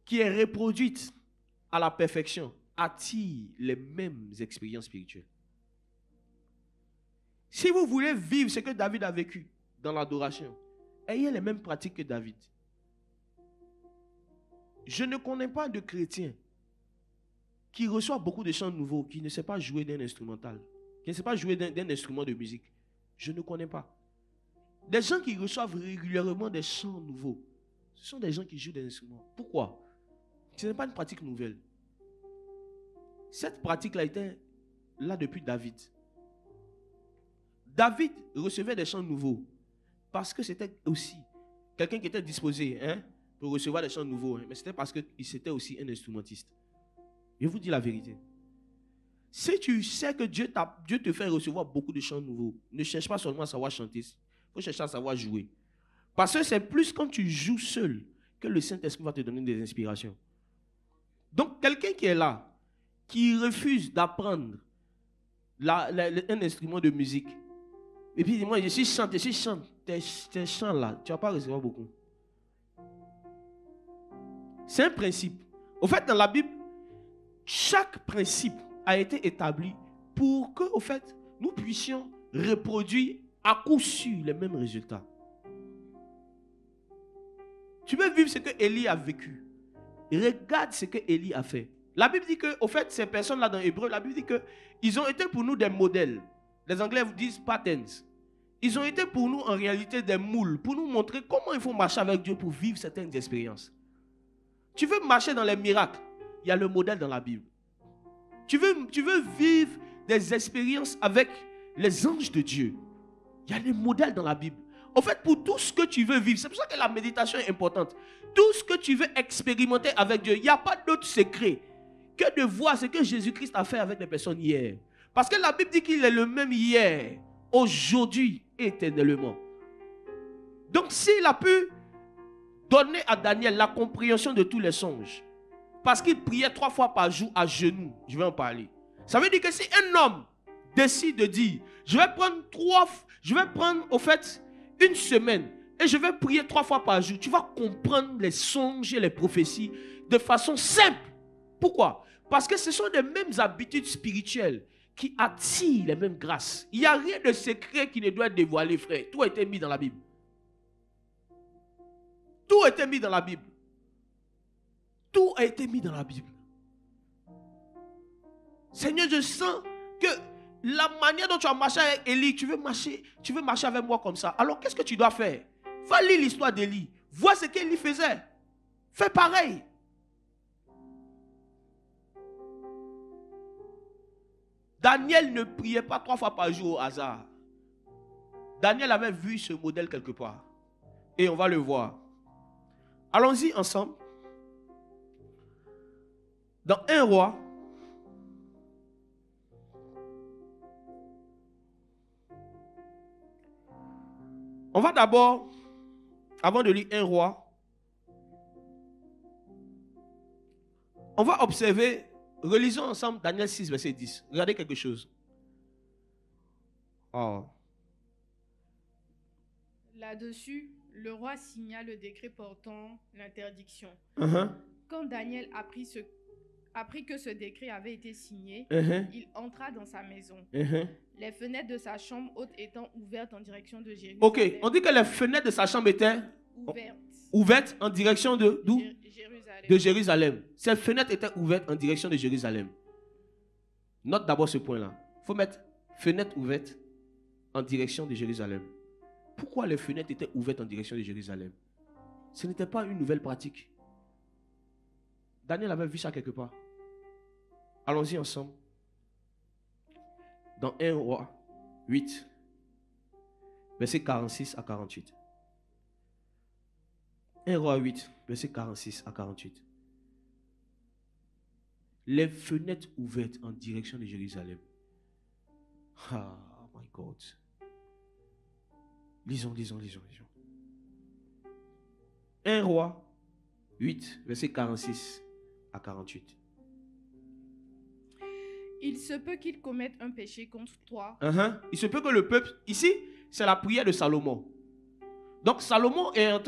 qui est reproduite à la perfection attire les mêmes expériences spirituelles. Si vous voulez vivre ce que David a vécu dans l'adoration, ayez les mêmes pratiques que David. Je ne connais pas de chrétien qui reçoit beaucoup de chants nouveaux, qui ne sait pas jouer d'un instrumental, qui ne sait pas jouer d'un instrument de musique. Je ne connais pas. Des gens qui reçoivent régulièrement des chants nouveaux, ce sont des gens qui jouent des instruments. Pourquoi? Ce n'est pas une pratique nouvelle. Cette pratique-là était là depuis David. David recevait des chants nouveaux parce que c'était aussi quelqu'un qui était disposé pour recevoir des chants nouveaux. Mais c'était parce qu'il était aussi un instrumentiste. Je vous dis la vérité. Si tu sais que Dieu te fait recevoir beaucoup de chants nouveaux, ne cherche pas seulement à savoir chanter, il faut chercher à savoir jouer. Parce que c'est plus quand tu joues seul que le Saint-Esprit va te donner des inspirations. Donc, quelqu'un qui est là, qui refuse d'apprendre un instrument de musique, et puis moi, si je chante, tes chants là, tu ne vas pas recevoir beaucoup. C'est un principe. Au fait, dans la Bible, chaque principe a été établi pour que, au fait, nous puissions reproduire à coup sûr les mêmes résultats. Tu veux vivre ce que Élie a vécu. Regarde ce que Élie a fait. La Bible dit que, au fait, ces personnes-là dans Hébreu, la Bible dit qu'ils ont été pour nous des modèles. Les Anglais vous disent patterns. Ils ont été pour nous en réalité des moules, pour nous montrer comment il faut marcher avec Dieu pour vivre certaines expériences. Tu veux marcher dans les miracles, il y a le modèle dans la Bible. Tu veux vivre des expériences avec les anges de Dieu, il y a des modèles dans la Bible. En fait, pour tout ce que tu veux vivre, c'est pour ça que la méditation est importante. Tout ce que tu veux expérimenter avec Dieu, il n'y a pas d'autre secret que de voir ce que Jésus-Christ a fait avec les personnes hier. Parce que la Bible dit qu'il est le même hier, aujourd'hui, éternellement. Donc, s'il a pu donner à Daniel la compréhension de tous les songes, parce qu'il priait 3 fois par jour à genoux, je vais en parler. Ça veut dire que si un homme décide de dire, je vais prendre au fait une semaine et je vais prier 3 fois par jour, tu vas comprendre les songes et les prophéties de façon simple. Pourquoi? Parce que ce sont les mêmes habitudes spirituelles qui attirent les mêmes grâces. Il n'y a rien de secret qui ne doit être dévoilé, frère. Tout a été mis dans la Bible. Tout a été mis dans la Bible. Tout a été mis dans la Bible. Seigneur, je sens que la manière dont tu as marché avec Élie, tu veux marcher avec moi comme ça. Alors qu'est-ce que tu dois faire? Va lire l'histoire d'Élie. Vois ce qu'Élie faisait. Fais pareil. Daniel ne priait pas 3 fois par jour au hasard. Daniel avait vu ce modèle quelque part. et on va le voir. Allons-y ensemble. Dans 1 Roi, on va d'abord, avant de lire 1 Roi, on va observer, relisons ensemble Daniel 6, verset 10. Regardez quelque chose. Oh. Là-dessus, le roi signa le décret portant l'interdiction. Quand Daniel apprit que ce décret avait été signé, il entra dans sa maison. Les fenêtres de sa chambre haute étant ouvertes en direction de Jérusalem. Ok, on dit que les fenêtres de sa chambre étaient ouvertes en direction de d'où? De Jérusalem. Ces fenêtres étaient ouvertes en direction de Jérusalem. Note d'abord ce point-là. Il faut mettre fenêtres ouvertes en direction de Jérusalem. Pourquoi les fenêtres étaient ouvertes en direction de Jérusalem? Ce n'était pas une nouvelle pratique. Daniel avait vu ça quelque part. Allons-y ensemble. Dans 1 Roi 8, verset 46 à 48. 1 Roi 8, verset 46 à 48. Les fenêtres ouvertes en direction de Jérusalem. Ah, my God. Lisons. 1 Roi 8, verset 46 à 48. Il se peut qu'il commette un péché contre toi. Il se peut que le peuple... Ici, c'est la prière de Salomon. Donc, Salomon est en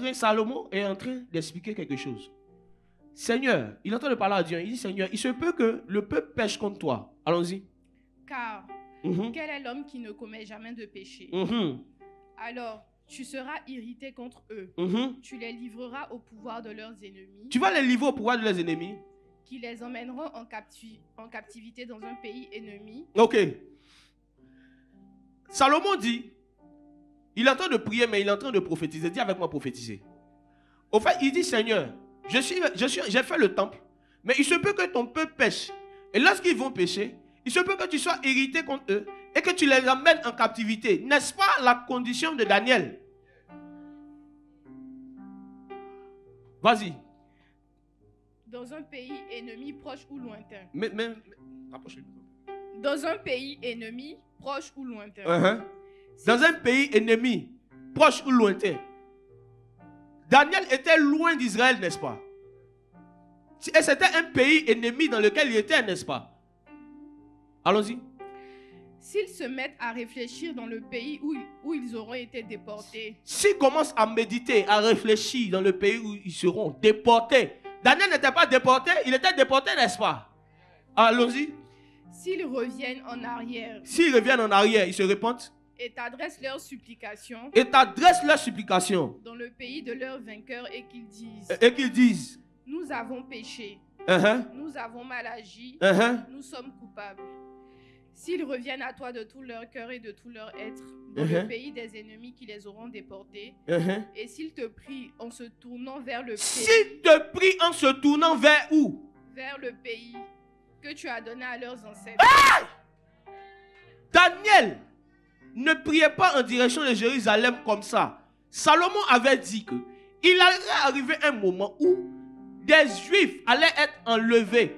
train d'expliquer quelque chose. Seigneur, il est en train de parler à Dieu. Il dit, Seigneur, il se peut que le peuple pêche contre toi. Allons-y. Car, quel est l'homme qui ne commet jamais de péché? Alors, tu seras irrité contre eux. Tu les livreras au pouvoir de leurs ennemis. Tu vas les livrer au pouvoir de leurs ennemis. Qui les emmèneront en captivité dans un pays ennemi. Ok. Salomon dit, il est en train de prier, mais il est en train de prophétiser. Dis avec moi prophétiser. Au fait, il dit, Seigneur, j'ai fait le temple, mais il se peut que ton peuple pêche. Et lorsqu'ils vont pécher, il se peut que tu sois irrité contre eux et que tu les emmènes en captivité. N'est-ce pas la condition de Daniel? Vas-y. Dans un pays ennemi proche ou lointain. Rapproche-le. Dans un pays ennemi proche ou lointain. Dans un pays ennemi proche ou lointain. Daniel était loin d'Israël, n'est-ce pas? Et c'était un pays ennemi dans lequel il était, n'est-ce pas? Allons-y. S'ils se mettent à réfléchir dans le pays où ils auront été déportés. S'ils commencent à méditer, à réfléchir dans le pays où ils seront déportés. Daniel n'était pas déporté, il était déporté, n'est-ce pas? Allons-y. S'ils reviennent en arrière. S'ils reviennent en arrière, ils se repentent. Et t'adressent leurs supplications. Dans le pays de leurs vainqueurs et qu'ils disent. Nous avons péché. Nous avons mal agi. Nous sommes coupables. S'ils reviennent à toi de tout leur cœur et de tout leur être, dans le pays des ennemis qui les auront déportés, et s'ils te prient en se tournant vers le pays. S'ils te prient en se tournant vers où? Vers le pays que tu as donné à leurs ancêtres. Ah! Daniel ne priait pas en direction de Jérusalem comme ça. Salomon avait dit que il allait arriver un moment où des Juifs allaient être enlevés,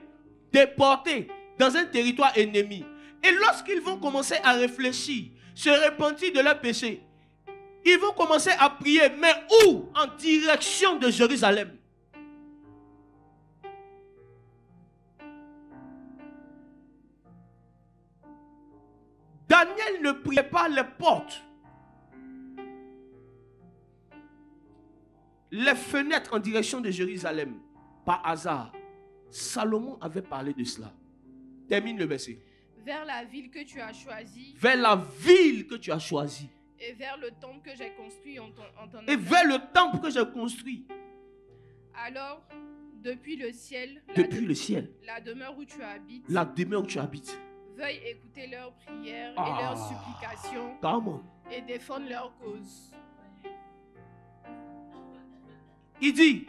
déportés dans un territoire ennemi. Et lorsqu'ils vont commencer à réfléchir, se repentir de leurs péchés, ils vont commencer à prier. Mais où? En direction de Jérusalem. Daniel ne priait pas les portes, les fenêtres en direction de Jérusalem. Par hasard, Salomon avait parlé de cela. Termine le verset. Vers la ville que tu as choisie. Vers la ville que tu as choisie. Et vers le temple que j'ai construit en ton Et vers le temple que j'ai construit. Alors, depuis le ciel. La demeure où tu habites. La demeure où tu habites. Veuille écouter leurs prières et leurs supplications. Et défendre leur cause. Il dit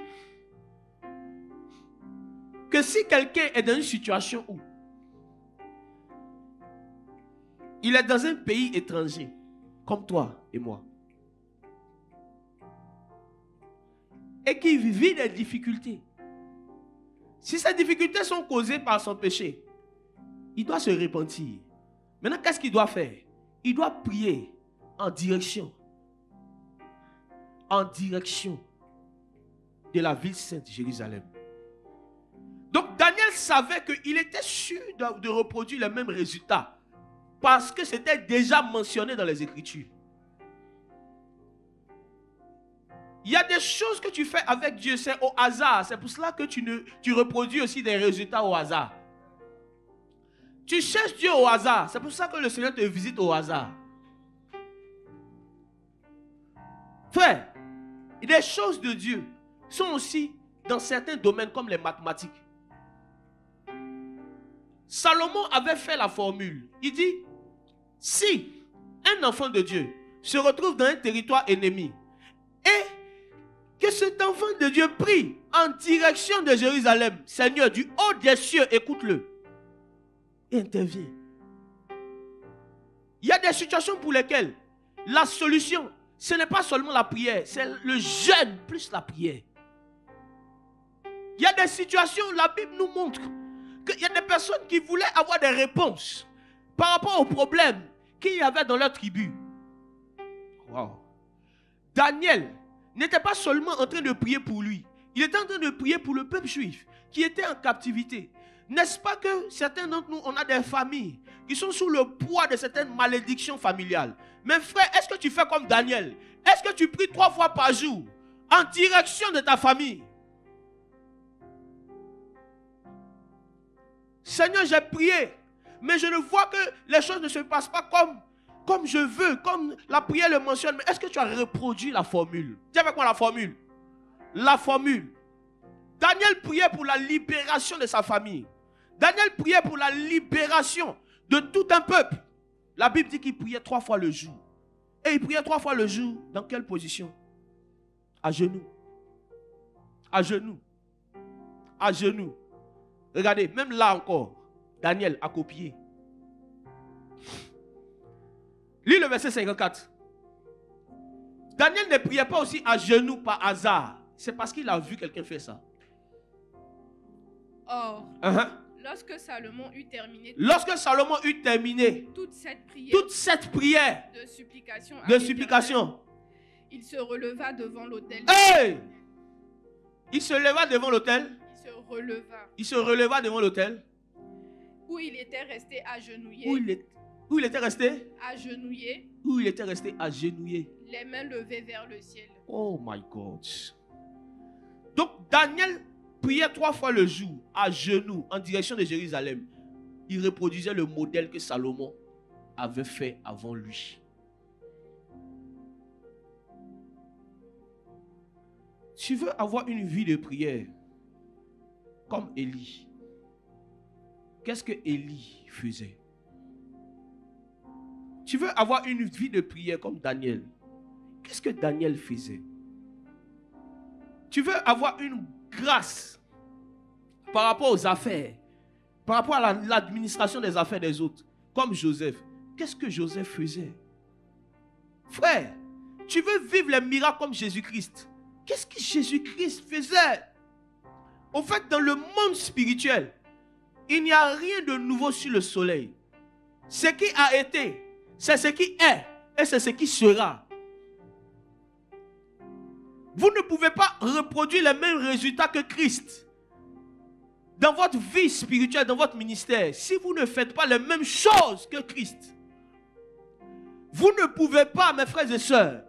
que si quelqu'un est dans une situation où il est dans un pays étranger, comme toi et moi, et qui vit des difficultés, si ces difficultés sont causées par son péché, il doit se repentir. Maintenant, qu'est-ce qu'il doit faire? Il doit prier en direction de la ville sainte Jérusalem. Donc Daniel savait qu'il était sûr de reproduire les mêmes résultats parce que c'était déjà mentionné dans les Écritures. Il y a des choses que tu fais avec Dieu, c'est au hasard. C'est pour cela que tu reproduis aussi des résultats au hasard. Tu cherches Dieu au hasard. C'est pour ça que le Seigneur te visite au hasard. Frère, les choses de Dieu sont aussi dans certains domaines comme les mathématiques. Salomon avait fait la formule. Il dit, si un enfant de Dieu se retrouve dans un territoire ennemi et que cet enfant de Dieu prie en direction de Jérusalem, Seigneur, du haut des cieux, écoute-le et intervient. Il y a des situations pour lesquelles la solution, ce n'est pas seulement la prière, c'est le jeûne plus la prière. Il y a des situations, la Bible nous montre qu'il y a des personnes qui voulaient avoir des réponses par rapport aux problèmes qu'il y avait dans leur tribu. Wow. Daniel n'était pas seulement en train de prier pour lui, il était en train de prier pour le peuple juif qui était en captivité. N'est-ce pas que certains d'entre nous, on a des familles qui sont sous le poids de certaines malédictions familiales? Mais frère, est-ce que tu fais comme Daniel? Est-ce que tu pries 3 fois par jour en direction de ta famille? Seigneur, j'ai prié, mais je ne vois que les choses ne se passent pas comme je veux, comme la prière le mentionne. Mais est-ce que tu as reproduit la formule? Dis avec moi la formule. La formule. Daniel priait pour la libération de sa famille. Daniel priait pour la libération de tout un peuple. La Bible dit qu'il priait 3 fois le jour. Et il priait 3 fois le jour. Dans quelle position? À genoux. À genoux. À genoux. Regardez, même là encore, Daniel a copié. Lis le verset 54. Daniel ne priait pas aussi à genoux par hasard. C'est parce qu'il a vu quelqu'un faire ça. Or, lorsque Salomon eut terminé toute cette prière de supplication, il se releva devant l'autel. Hey! Il se leva devant l'autel. Il se releva devant l'autel. Où il était resté agenouillé. Où il était resté? Agenouillé. Où il était resté agenouillé. Les mains levées vers le ciel. Oh my God. Donc Daniel priait 3 fois le jour, à genoux, en direction de Jérusalem. Il reproduisait le modèle que Salomon avait fait avant lui. Tu veux avoir une vie de prière comme Élie. Qu'est-ce que Élie faisait? Tu veux avoir une vie de prière comme Daniel. Qu'est-ce que Daniel faisait? Tu veux avoir une grâce par rapport aux affaires, par rapport à l'administration des affaires des autres, comme Joseph. Qu'est-ce que Joseph faisait? Frère, tu veux vivre les miracles comme Jésus-Christ. Qu'est-ce que Jésus-Christ faisait? Au fait, dans le monde spirituel, il n'y a rien de nouveau sur le soleil. Ce qui a été, c'est ce qui est et c'est ce qui sera. Vous ne pouvez pas reproduire les mêmes résultats que Christ dans votre vie spirituelle, dans votre ministère, si vous ne faites pas les mêmes choses que Christ. Vous ne pouvez pas, mes frères et sœurs,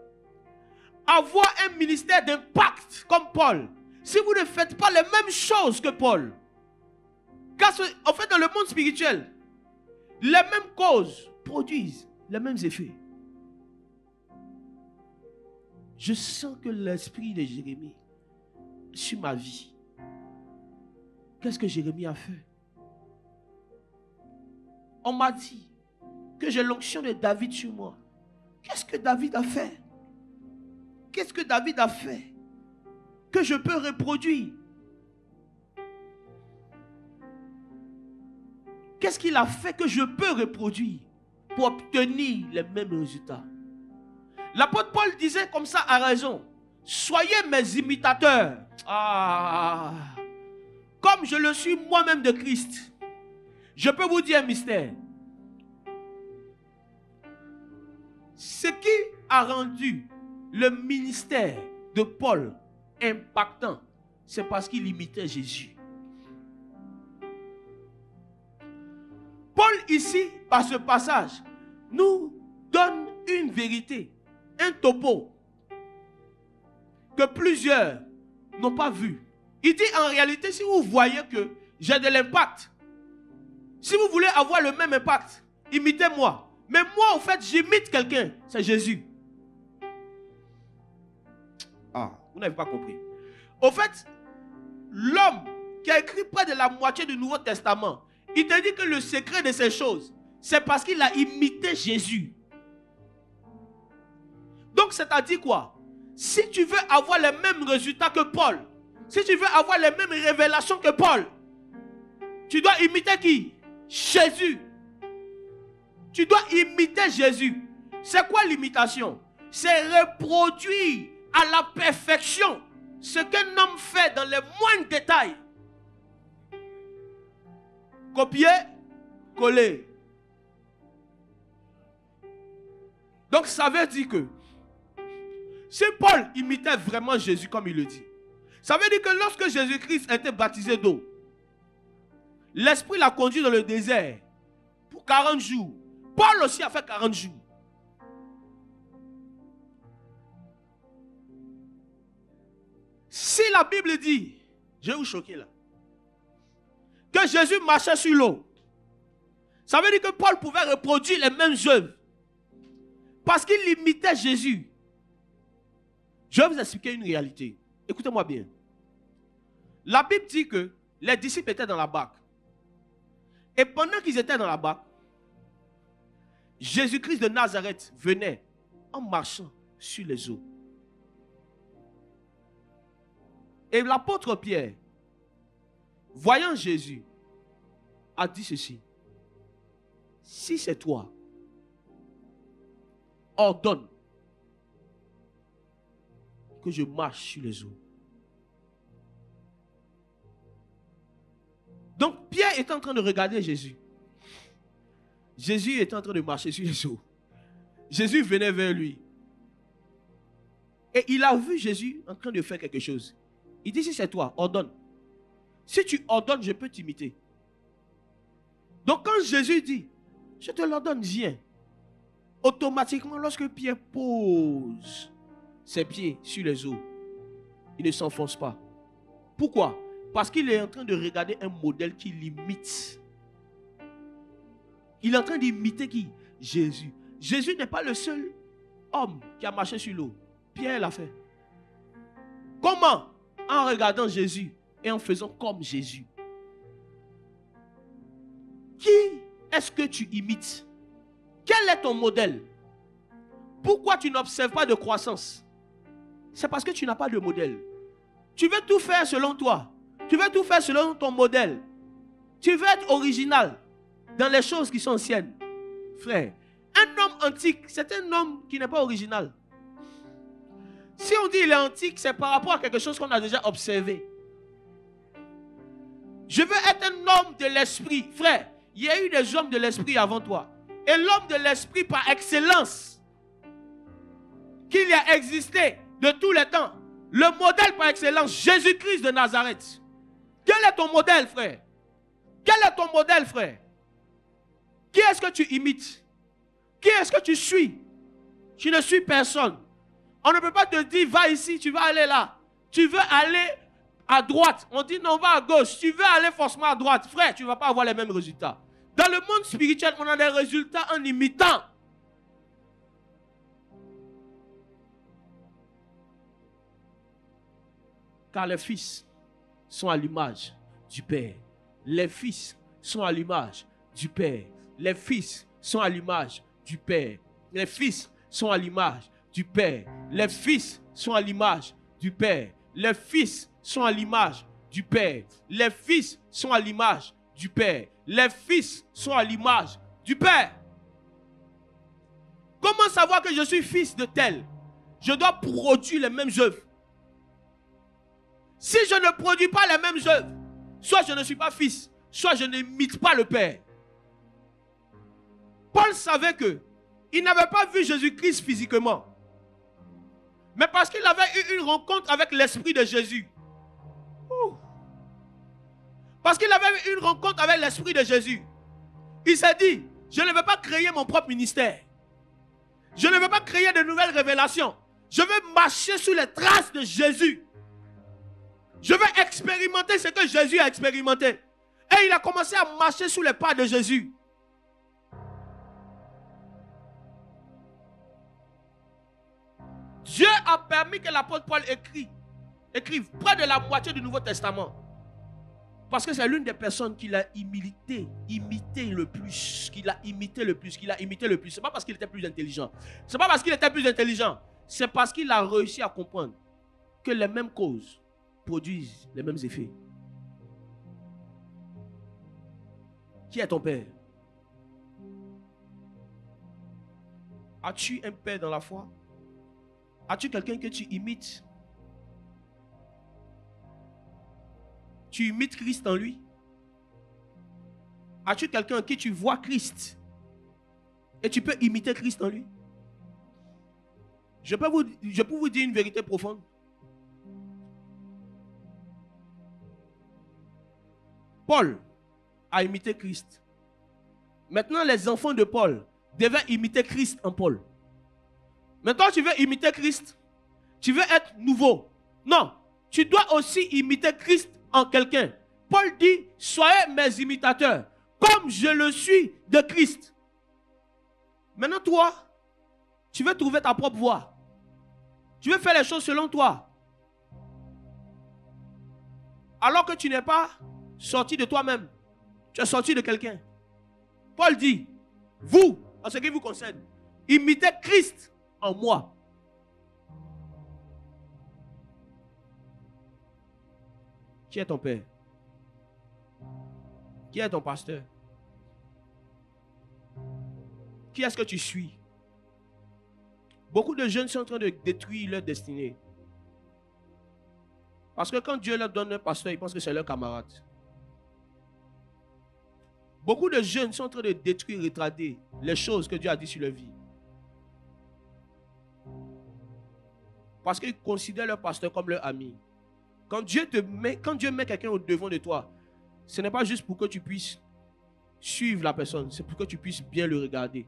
avoir un ministère d'impact comme Paul, si vous ne faites pas les mêmes choses que Paul. Car en fait, dans le monde spirituel, les mêmes causes produisent les mêmes effets. Je sens que l'esprit de Jérémie sur ma vie. Qu'est-ce que Jérémie a fait? On m'a dit que j'ai l'onction de David sur moi. Qu'est-ce que David a fait? Qu'est-ce que David a fait que je peux reproduire? Qu'est-ce qu'il a fait que je peux reproduire pour obtenir les mêmes résultats? L'apôtre Paul disait comme ça à raison. soyez mes imitateurs. Comme je le suis moi-même de Christ. Je peux vous dire un mystère. Ce qui a rendu le ministère de Paul impactant, c'est parce qu'il imitait Jésus. Paul ici, par ce passage, nous donne une vérité, un topo que plusieurs n'ont pas vu. Il dit en réalité, si vous voyez que j'ai de l'impact, si vous voulez avoir le même impact, imitez-moi. Mais moi, en fait, j'imite quelqu'un, c'est Jésus. Vous n'avez pas compris. Au fait, l'homme qui a écrit près de la moitié du Nouveau Testament, il te dit que le secret de ces choses, c'est parce qu'il a imité Jésus. Donc, c'est-à-dire quoi? Si tu veux avoir les mêmes résultats que Paul, si tu veux avoir les mêmes révélations que Paul, tu dois imiter qui? Jésus. Tu dois imiter Jésus. C'est quoi l'imitation? C'est reproduire à la perfection ce qu'un homme fait dans les moindres détails. Copier, coller. Donc ça veut dire que si Paul imitait vraiment Jésus comme il le dit, ça veut dire que lorsque Jésus-Christ a été baptisé d'eau, l'Esprit l'a conduit dans le désert pour 40 jours. Paul aussi a fait 40 jours. Si la Bible dit, je vais vous choquer là, que Jésus marchait sur l'eau, ça veut dire que Paul pouvait reproduire les mêmes œuvres parce qu'il imitait Jésus. Je vais vous expliquer une réalité. Écoutez-moi bien. La Bible dit que les disciples étaient dans la barque. Et pendant qu'ils étaient dans la barque, Jésus-Christ de Nazareth venait en marchant sur les eaux. Et l'apôtre Pierre, voyant Jésus, a dit ceci: si c'est toi, ordonne que je marche sur les eaux. Donc Pierre est en train de regarder Jésus. Jésus est en train de marcher sur les eaux. Jésus venait vers lui. Et il a vu Jésus en train de faire quelque chose. Il dit, si c'est toi, ordonne. Si tu ordonnes, je peux t'imiter. Donc quand Jésus dit, je te l'ordonne, viens. Automatiquement, lorsque Pierre pose ses pieds sur les eaux, il ne s'enfonce pas. Pourquoi? Parce qu'il est en train de regarder un modèle qui l'imite. Il est en train d'imiter qui? Jésus. Jésus n'est pas le seul homme qui a marché sur l'eau. Pierre l'a fait. Comment? En regardant Jésus et en faisant comme Jésus. Qui est-ce que tu imites? Quel est ton modèle? Pourquoi tu n'observes pas de croissance? C'est parce que tu n'as pas de modèle. Tu veux tout faire selon toi. Tu veux tout faire selon ton modèle. Tu veux être original dans les choses qui sont anciennes. Frère, un homme antique, c'est un homme qui n'est pas original. Si on dit il est antique, c'est par rapport à quelque chose qu'on a déjà observé. Je veux être un homme de l'esprit. Frère, il y a eu des hommes de l'esprit avant toi. Et l'homme de l'esprit par excellence, qu'il y a existé de tous les temps, le modèle par excellence, Jésus-Christ de Nazareth. Quel est ton modèle, frère? Quel est ton modèle, frère? Qui est-ce que tu imites? Qui est-ce que tu suis? Tu ne suis personne. On ne peut pas te dire, va ici, tu vas aller là. Tu veux aller à droite. On dit, non, va à gauche. Tu veux aller forcément à droite. Frère, tu ne vas pas avoir les mêmes résultats. Dans le monde spirituel, on a des résultats en imitant. Car les fils sont à l'image du Père. Les fils sont à l'image du Père. Les fils sont à l'image du Père. Les fils sont à l'image du Père. Les fils sont à l'image du Père. Les fils sont à l'image du Père. Les fils sont à l'image du Père. Les fils sont à l'image du Père. Comment savoir que je suis fils de tel? Je dois produire les mêmes œuvres. Si je ne produis pas les mêmes œuvres, soit je ne suis pas fils, soit je n'imite pas le Père. Paul savait que il n'avait pas vu Jésus-Christ physiquement. Mais parce qu'il avait eu une rencontre avec l'Esprit de Jésus. Parce qu'il avait eu une rencontre avec l'Esprit de Jésus. Il s'est dit, je ne veux pas créer mon propre ministère. Je ne veux pas créer de nouvelles révélations. Je veux marcher sur les traces de Jésus. Je veux expérimenter ce que Jésus a expérimenté. Et il a commencé à marcher sous les pas de Jésus. Dieu a permis que l'apôtre Paul écrive près de la moitié du Nouveau Testament. Parce que c'est l'une des personnes qu'il a imité le plus. Ce n'est pas parce qu'il était plus intelligent. Ce n'est pas parce qu'il était plus intelligent. C'est parce qu'il a réussi à comprendre que les mêmes causes produisent les mêmes effets. Qui est ton père? As-tu un père dans la foi? As-tu quelqu'un que tu imites? Tu imites Christ en lui? As-tu quelqu'un en qui tu vois Christ et tu peux imiter Christ en lui? Je peux vous dire une vérité profonde. Paul a imité Christ. Maintenant, les enfants de Paul devaient imiter Christ en Paul. Maintenant, tu veux imiter Christ? Tu veux être nouveau? Non. Tu dois aussi imiter Christ en quelqu'un. Paul dit, soyez mes imitateurs, comme je le suis de Christ. Maintenant, toi, tu veux trouver ta propre voie. Tu veux faire les choses selon toi. Alors que tu n'es pas sorti de toi-même. Tu es sorti de quelqu'un. Paul dit, vous, en ce qui vous concerne, imitez Christ en moi. Qui est ton père? Qui est ton pasteur? Qui est-ce que tu suis? Beaucoup de jeunes sont en train de détruire leur destinée. Parce que quand Dieu leur donne un pasteur, ils pensent que c'est leur camarade. Beaucoup de jeunes sont en train de détruire, retarder les choses que Dieu a dit sur leur vie. Parce qu'ils considèrent leur pasteur comme leur ami. Quand Dieu met quelqu'un au devant de toi, ce n'est pas juste pour que tu puisses suivre la personne, c'est pour que tu puisses bien le regarder.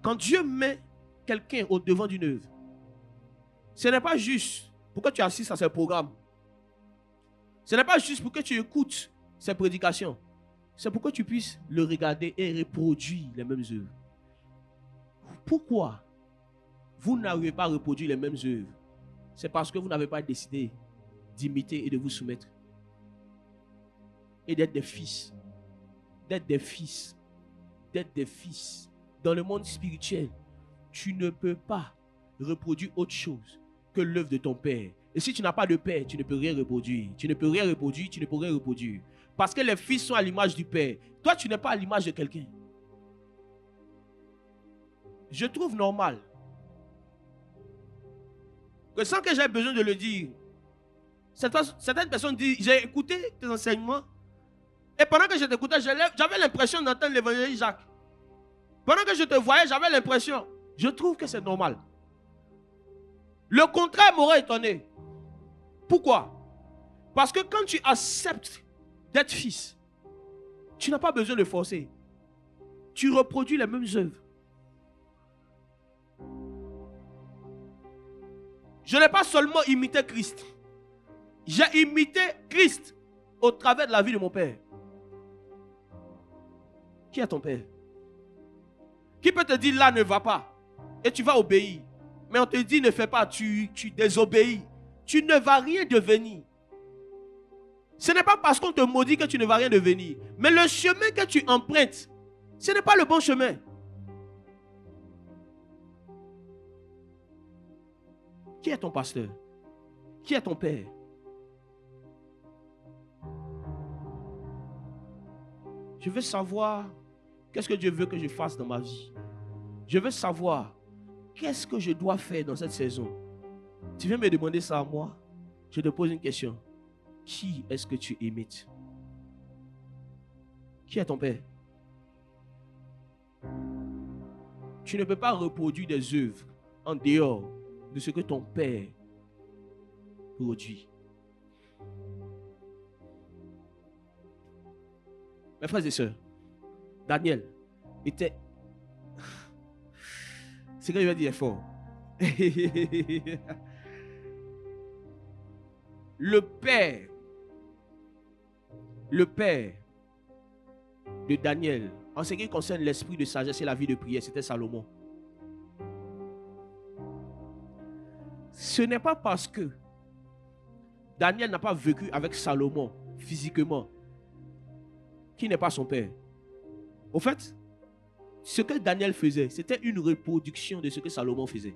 Quand Dieu met quelqu'un au devant d'une œuvre, ce n'est pas juste pour que tu assistes à ses programmes. Ce n'est pas juste pour que tu écoutes ses prédications. C'est pour que tu puisses le regarder et reproduire les mêmes œuvres. Pourquoi vous n'arrivez pas à reproduire les mêmes œuvres? C'est parce que vous n'avez pas décidé d'imiter et de vous soumettre. Et d'être des fils. D'être des fils. D'être des fils. Dans le monde spirituel, tu ne peux pas reproduire autre chose que l'œuvre de ton père. Et si tu n'as pas de père, tu ne peux rien reproduire. Tu ne peux rien reproduire, tu ne peux rien reproduire. Parce que les fils sont à l'image du père. Toi, tu n'es pas à l'image de quelqu'un. Je trouve normal que sans que j'aie besoin de le dire, certaines personnes disent, j'ai écouté tes enseignements et pendant que je t'écoutais, j'avais l'impression d'entendre l'évangéliste Jacques. Pendant que je te voyais, j'avais l'impression. Je trouve que c'est normal. Le contraire m'aurait étonné. Pourquoi? Parce que quand tu acceptes d'être fils, tu n'as pas besoin de forcer. Tu reproduis les mêmes œuvres. Je n'ai pas seulement imité Christ. J'ai imité Christ au travers de la vie de mon père. Qui est ton père? Qui peut te dire là ne va pas et tu vas obéir? Mais on te dit ne fais pas, tu désobéis. Tu ne vas rien devenir. Ce n'est pas parce qu'on te maudit que tu ne vas rien devenir. Mais le chemin que tu empruntes, ce n'est pas le bon chemin. Qui est ton pasteur? Qui est ton père? Je veux savoir qu'est-ce que Dieu veut que je fasse dans ma vie. Je veux savoir qu'est-ce que je dois faire dans cette saison? Tu viens me demander ça à moi? Je te pose une question. Qui est-ce que tu imites? Qui est ton père? Tu ne peux pas reproduire des œuvres en dehors de ce que ton père produit. Mes frères et sœurs, Daniel était... C'est que je vais dire fort. Le père de Daniel, en ce qui concerne l'esprit de sagesse et la vie de prière, c'était Salomon. Ce n'est pas parce que Daniel n'a pas vécu avec Salomon physiquement qu'il n'est pas son père. Au fait, ce que Daniel faisait, c'était une reproduction de ce que Salomon faisait.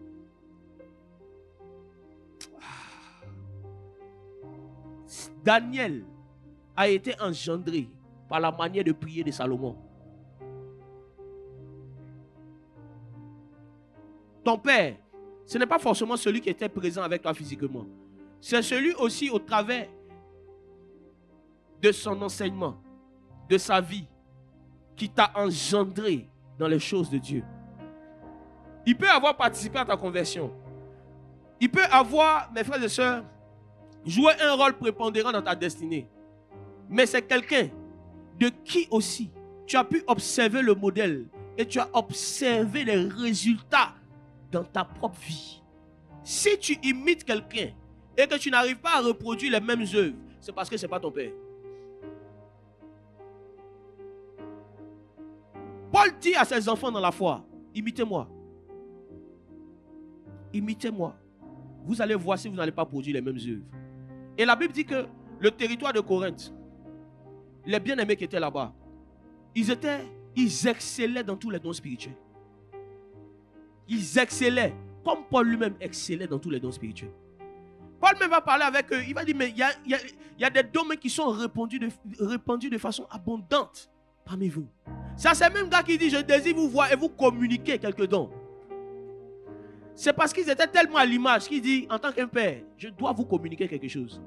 Daniel a été engendré par la manière de prier de Salomon. Ton père, ce n'est pas forcément celui qui était présent avec toi physiquement. C'est celui aussi au travers de son enseignement, de sa vie, qui t'a engendré dans les choses de Dieu. Il peut avoir participé à ta conversion. Il peut avoir, mes frères et sœurs, joué un rôle prépondérant dans ta destinée. Mais c'est quelqu'un de qui aussi tu as pu observer le modèle et tu as observé les résultats dans ta propre vie. Si tu imites quelqu'un et que tu n'arrives pas à reproduire les mêmes œuvres, c'est parce que ce n'est pas ton père. Paul dit à ses enfants dans la foi, imitez-moi. Imitez-moi. Vous allez voir si vous n'allez pas produire les mêmes œuvres. Et la Bible dit que le territoire de Corinthe, les bien-aimés qui étaient là-bas, ils excellaient dans tous les dons spirituels. Ils excellaient, comme Paul lui-même excellait dans tous les dons spirituels. Paul même va parler avec eux, il va dire, mais il y a des dons qui sont répandus de façon abondante parmi vous. C'est ces mêmes gars qui disent, je désire vous voir et vous communiquer quelques dons. C'est parce qu'ils étaient tellement à l'image qu'ils disent, en tant qu'un père, je dois vous communiquer quelque chose.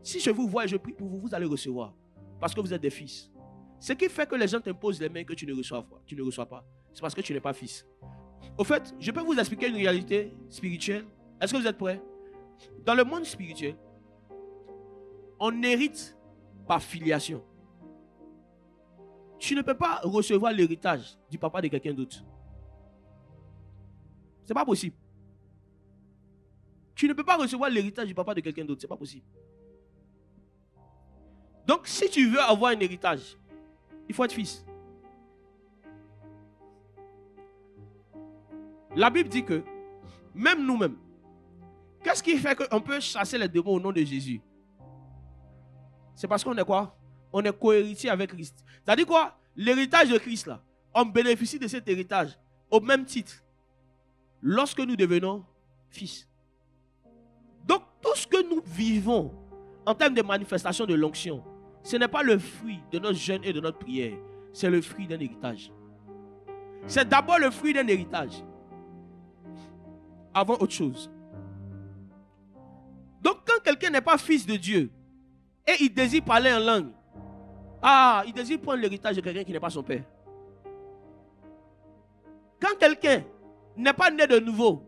Si je vous vois et je prie pour vous, vous allez recevoir. Parce que vous êtes des fils. Ce qui fait que les gens t'imposent les mains que tu ne reçois pas, c'est parce que tu n'es pas fils. Au fait, je peux vous expliquer une réalité spirituelle. Est-ce que vous êtes prêts? Dans le monde spirituel, on hérite par filiation. Tu ne peux pas recevoir l'héritage du papa de quelqu'un d'autre. Ce n'est pas possible. Tu ne peux pas recevoir l'héritage du papa de quelqu'un d'autre. Ce n'est pas possible. Donc, si tu veux avoir un héritage, il faut être fils. La Bible dit que, même nous-mêmes, qu'est-ce qui fait qu'on peut chasser les démons au nom de Jésus? C'est parce qu'on est quoi? On est co-héritier avec Christ. C'est-à-dire quoi? L'héritage de Christ, là, on bénéficie de cet héritage au même titre lorsque nous devenons fils. Donc, tout ce que nous vivons en termes de manifestation de l'onction, ce n'est pas le fruit de notre jeûne et de notre prière. C'est le fruit d'un héritage. C'est d'abord le fruit d'un héritage avant autre chose. Donc, quand quelqu'un n'est pas fils de Dieu et il désire parler en langue, il désire prendre l'héritage de quelqu'un qui n'est pas son père. Quand quelqu'un n'est pas né de nouveau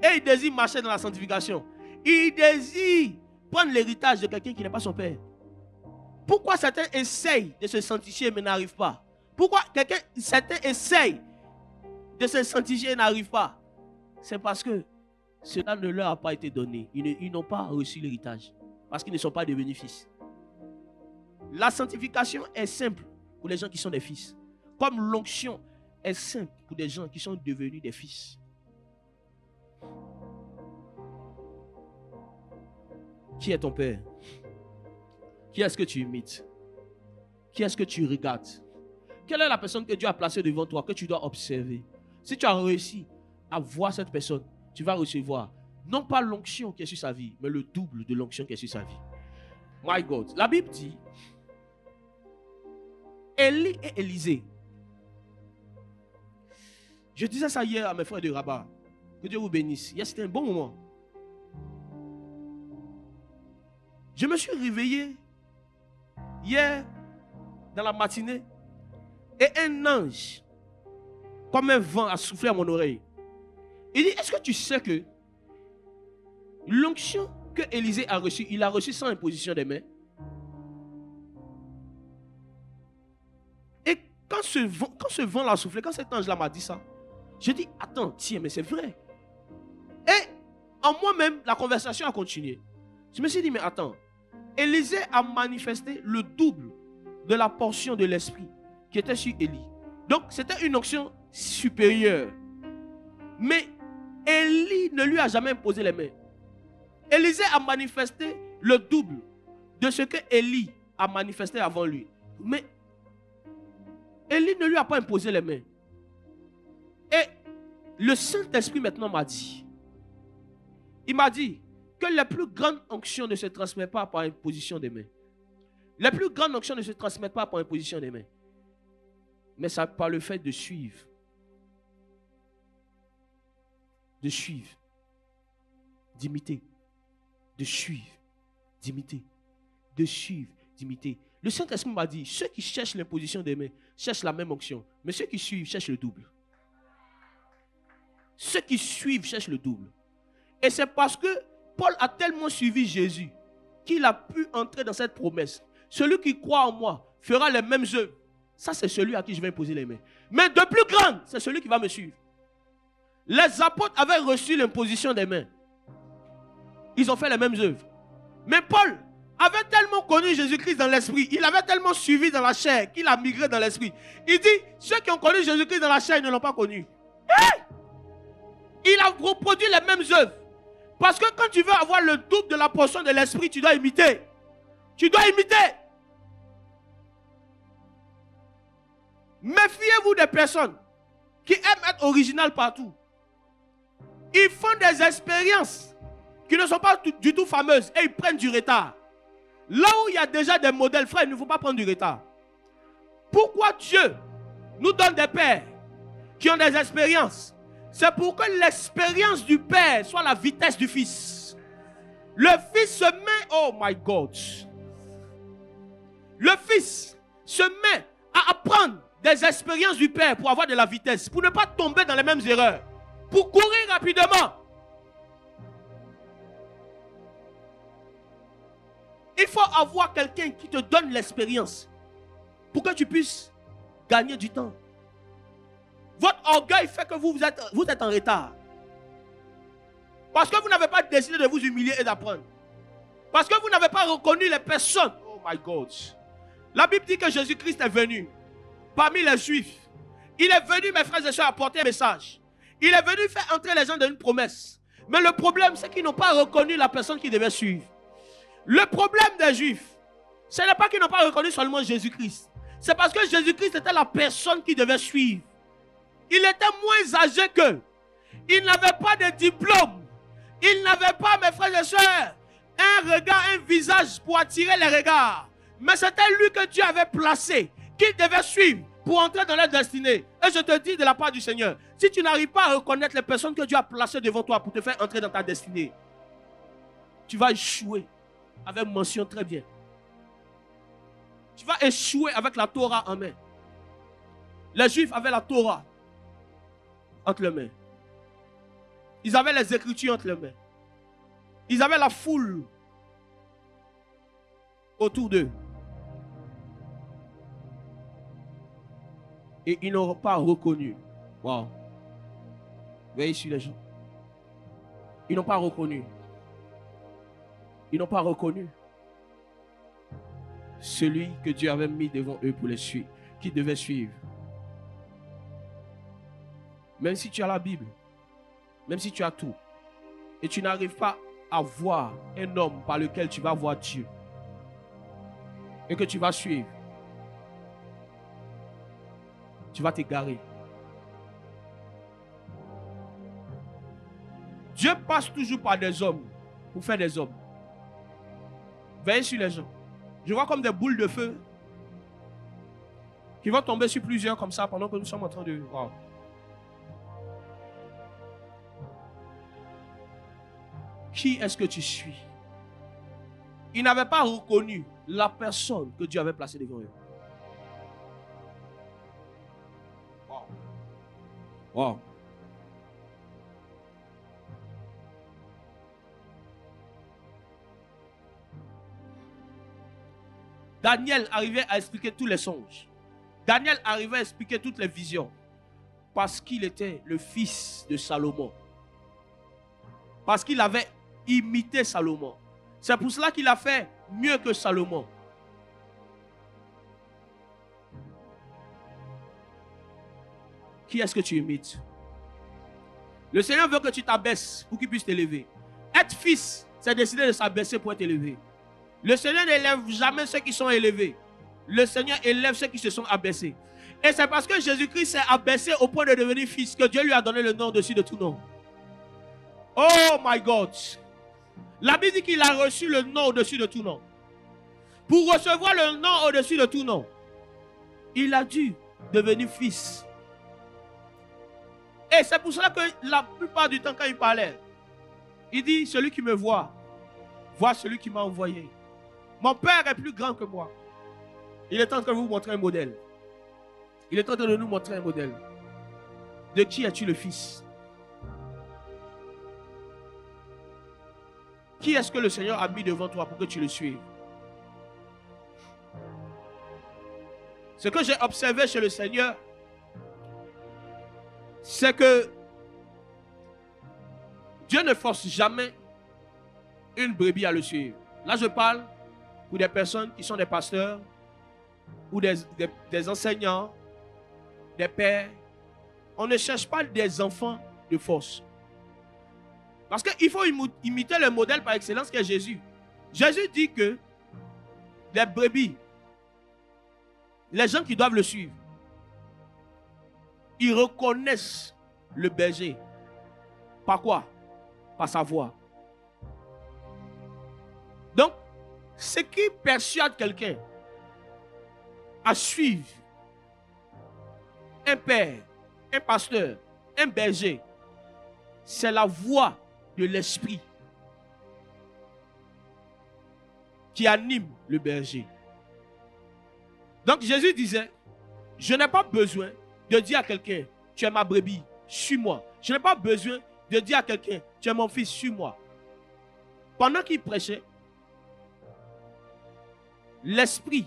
et il désire marcher dans la sanctification, il désire prendre l'héritage de quelqu'un qui n'est pas son père. Pourquoi certains essayent de se sanctifier mais n'arrivent pas? Pourquoi certains essayent de se sanctifier et n'arrivent pas? C'est parce que cela ne leur a pas été donné. Ils n'ont pas reçu l'héritage. Parce qu'ils ne sont pas devenus fils. La sanctification est simple pour les gens qui sont des fils. Comme l'onction est simple pour des gens qui sont devenus des fils. Qui est ton père? Qui est-ce que tu imites? Qui est-ce que tu regardes? Quelle est la personne que Dieu a placée devant toi, que tu dois observer? Si tu as réussi à voir cette personne, tu vas recevoir non pas l'onction qui est sur sa vie, mais le double de l'onction qui est sur sa vie. My God. La Bible dit, Élie et Élisée, Je disais ça hier à mes frères de Rabat. Que Dieu vous bénisse. Hier, c'était un bon moment. Je me suis réveillé hier dans la matinée et un ange, comme un vent, a soufflé à mon oreille. Il dit, est-ce que tu sais que l'onction que Élisée a reçue, il a reçu sans imposition des mains? Et quand ce vent l'a soufflé, quand cet ange-là m'a dit ça, j'ai dit, attends, tiens, mais c'est vrai. Et en moi-même, la conversation a continué. Je me suis dit, mais attends, Élisée a manifesté le double de la portion de l'esprit qui était sur Élie. Donc, c'était une onction supérieure. Mais Élie ne lui a jamais imposé les mains. Élisée a manifesté le double de ce que Élie a manifesté avant lui. Mais Élie ne lui a pas imposé les mains. Et le Saint-Esprit maintenant m'a dit, il m'a dit que la plus grande onction ne se transmet pas par imposition des mains. La plus grande onction ne se transmet pas par imposition des mains. Mais ça par le fait de suivre. De suivre. D'imiter. De suivre. D'imiter. De suivre. D'imiter. Le Saint-Esprit m'a dit, ceux qui cherchent l'imposition des mains cherchent la même onction. Mais ceux qui suivent cherchent le double. Ceux qui suivent cherchent le double. Et c'est parce que Paul a tellement suivi Jésus qu'il a pu entrer dans cette promesse. Celui qui croit en moi fera les mêmes œuvres. Ça, c'est celui à qui je vais imposer les mains. Mais de plus grande, c'est celui qui va me suivre. Les apôtres avaient reçu l'imposition des mains. Ils ont fait les mêmes œuvres. Mais Paul avait tellement connu Jésus-Christ dans l'esprit, il avait tellement suivi dans la chair qu'il a migré dans l'esprit. Il dit, ceux qui ont connu Jésus-Christ dans la chair, ils ne l'ont pas connu. Hey! Il a reproduit les mêmes œuvres. Parce que quand tu veux avoir le double de la portion de l'esprit, tu dois imiter. Tu dois imiter. Méfiez-vous des personnes qui aiment être originales partout. Ils font des expériences qui ne sont pas du tout fameuses et ils prennent du retard. Là où il y a déjà des modèles, frères, il ne faut pas prendre du retard. Pourquoi Dieu nous donne des pères qui ont des expériences? C'est pour que l'expérience du Père soit la vitesse du Fils. Le Fils se met, oh my God. Le Fils se met à apprendre des expériences du Père pour avoir de la vitesse, pour ne pas tomber dans les mêmes erreurs, pour courir rapidement. Il faut avoir quelqu'un qui te donne l'expérience pour que tu puisses gagner du temps. Votre orgueil fait que vous êtes en retard. Parce que vous n'avez pas décidé de vous humilier et d'apprendre. Parce que vous n'avez pas reconnu les personnes. Oh my God. La Bible dit que Jésus-Christ est venu parmi les Juifs. Il est venu, mes frères et sœurs, apporter un message. Il est venu faire entrer les gens dans une promesse. Mais le problème, c'est qu'ils n'ont pas reconnu la personne qu'ils devaient suivre. Le problème des Juifs, ce n'est pas qu'ils n'ont pas reconnu seulement Jésus-Christ. C'est parce que Jésus-Christ était la personne qu'ils devaient suivre. Il était moins âgé qu'eux. Il n'avait pas de diplôme. Il n'avait pas, mes frères et sœurs, un regard, un visage pour attirer les regards. Mais c'était lui que Dieu avait placé, qu'il devait suivre pour entrer dans leur destinée. Et je te dis de la part du Seigneur, si tu n'arrives pas à reconnaître les personnes que Dieu a placées devant toi pour te faire entrer dans ta destinée, tu vas échouer avec mention très bien. Tu vas échouer avec la Torah en main. Les Juifs avaient la Torah entre les mains. Ils avaient les Écritures entre les mains. Ils avaient la foule autour d'eux. Et ils n'ont pas reconnu. Wow. Veillez sur les gens. Ils n'ont pas reconnu. Ils n'ont pas reconnu celui que Dieu avait mis devant eux pour les suivre, qui devaient suivre. Même si tu as la Bible, même si tu as tout, et tu n'arrives pas à voir un homme par lequel tu vas voir Dieu, et que tu vas suivre, tu vas t'égarer. Dieu passe toujours par des hommes pour faire des hommes. Veillez sur les gens. Je vois comme des boules de feu qui vont tomber sur plusieurs comme ça pendant que nous sommes en train de... Wow. qui est-ce que tu suis? Ils n'avaient pas reconnu la personne que Dieu avait placée devant eux. Wow. Wow. Daniel arrivait à expliquer tous les songes. Daniel arrivait à expliquer toutes les visions. Parce qu'il était le fils de Salomon. Parce qu'il avait imité Salomon. C'est pour cela qu'il a fait mieux que Salomon. Qui est-ce que tu imites? Le Seigneur veut que tu t'abaisses pour qu'il puisse t'élever. Être fils, c'est décider de s'abaisser pour être élevé. Le Seigneur n'élève jamais ceux qui sont élevés. Le Seigneur élève ceux qui se sont abaissés. Et c'est parce que Jésus-Christ s'est abaissé au point de devenir fils que Dieu lui a donné le nom au-dessus de tout nom. Oh my God! La Bible dit qu'il a reçu le nom au-dessus de tout nom. Pour recevoir le nom au-dessus de tout nom, il a dû devenir fils. Et c'est pour cela que la plupart du temps quand il parlait, il dit, celui qui me voit celui qui m'a envoyé. Mon Père est plus grand que moi. Il est en train de vous montrer un modèle. Il est en train de nous montrer un modèle. De qui es-tu le fils? Qui est-ce que le Seigneur a mis devant toi pour que tu le suives? Ce que j'ai observé chez le Seigneur, c'est que Dieu ne force jamais une brebis à le suivre. Là, je parle pour des personnes qui sont des pasteurs ou des enseignants, des pères. On ne cherche pas des enfants de force. Parce qu'il faut imiter le modèle par excellence qui est Jésus. Jésus dit que les brebis, les gens qui doivent le suivre, ils reconnaissent le berger. Par quoi? Par sa voix. Donc, ce qui persuade quelqu'un à suivre un père, un pasteur, un berger, c'est la voix de l'esprit qui anime le berger. Donc Jésus disait, je n'ai pas besoin de dire à quelqu'un, tu es ma brebis, suis-moi. Je n'ai pas besoin de dire à quelqu'un, tu es mon fils, suis-moi. Pendant qu'il prêchait, l'esprit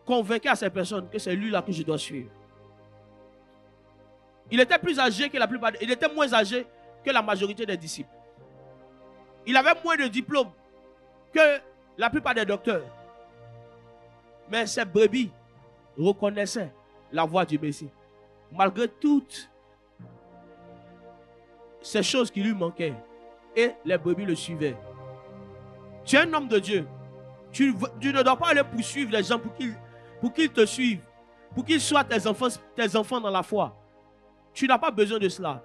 convainquait à ces personnes que c'est lui-là que je dois suivre. Il était plus âgé que la plupart, il était moins âgé que la majorité des disciples. Il avait moins de diplômes que la plupart des docteurs. Mais ces brebis reconnaissaient la voix du Messie. Malgré toutes ces choses qui lui manquaient. Et les brebis le suivaient. Tu es un homme de Dieu. Tu ne dois pas aller poursuivre les gens pour qu'ils te suivent. Pour qu'ils soient tes enfants dans la foi. Tu n'as pas besoin de cela.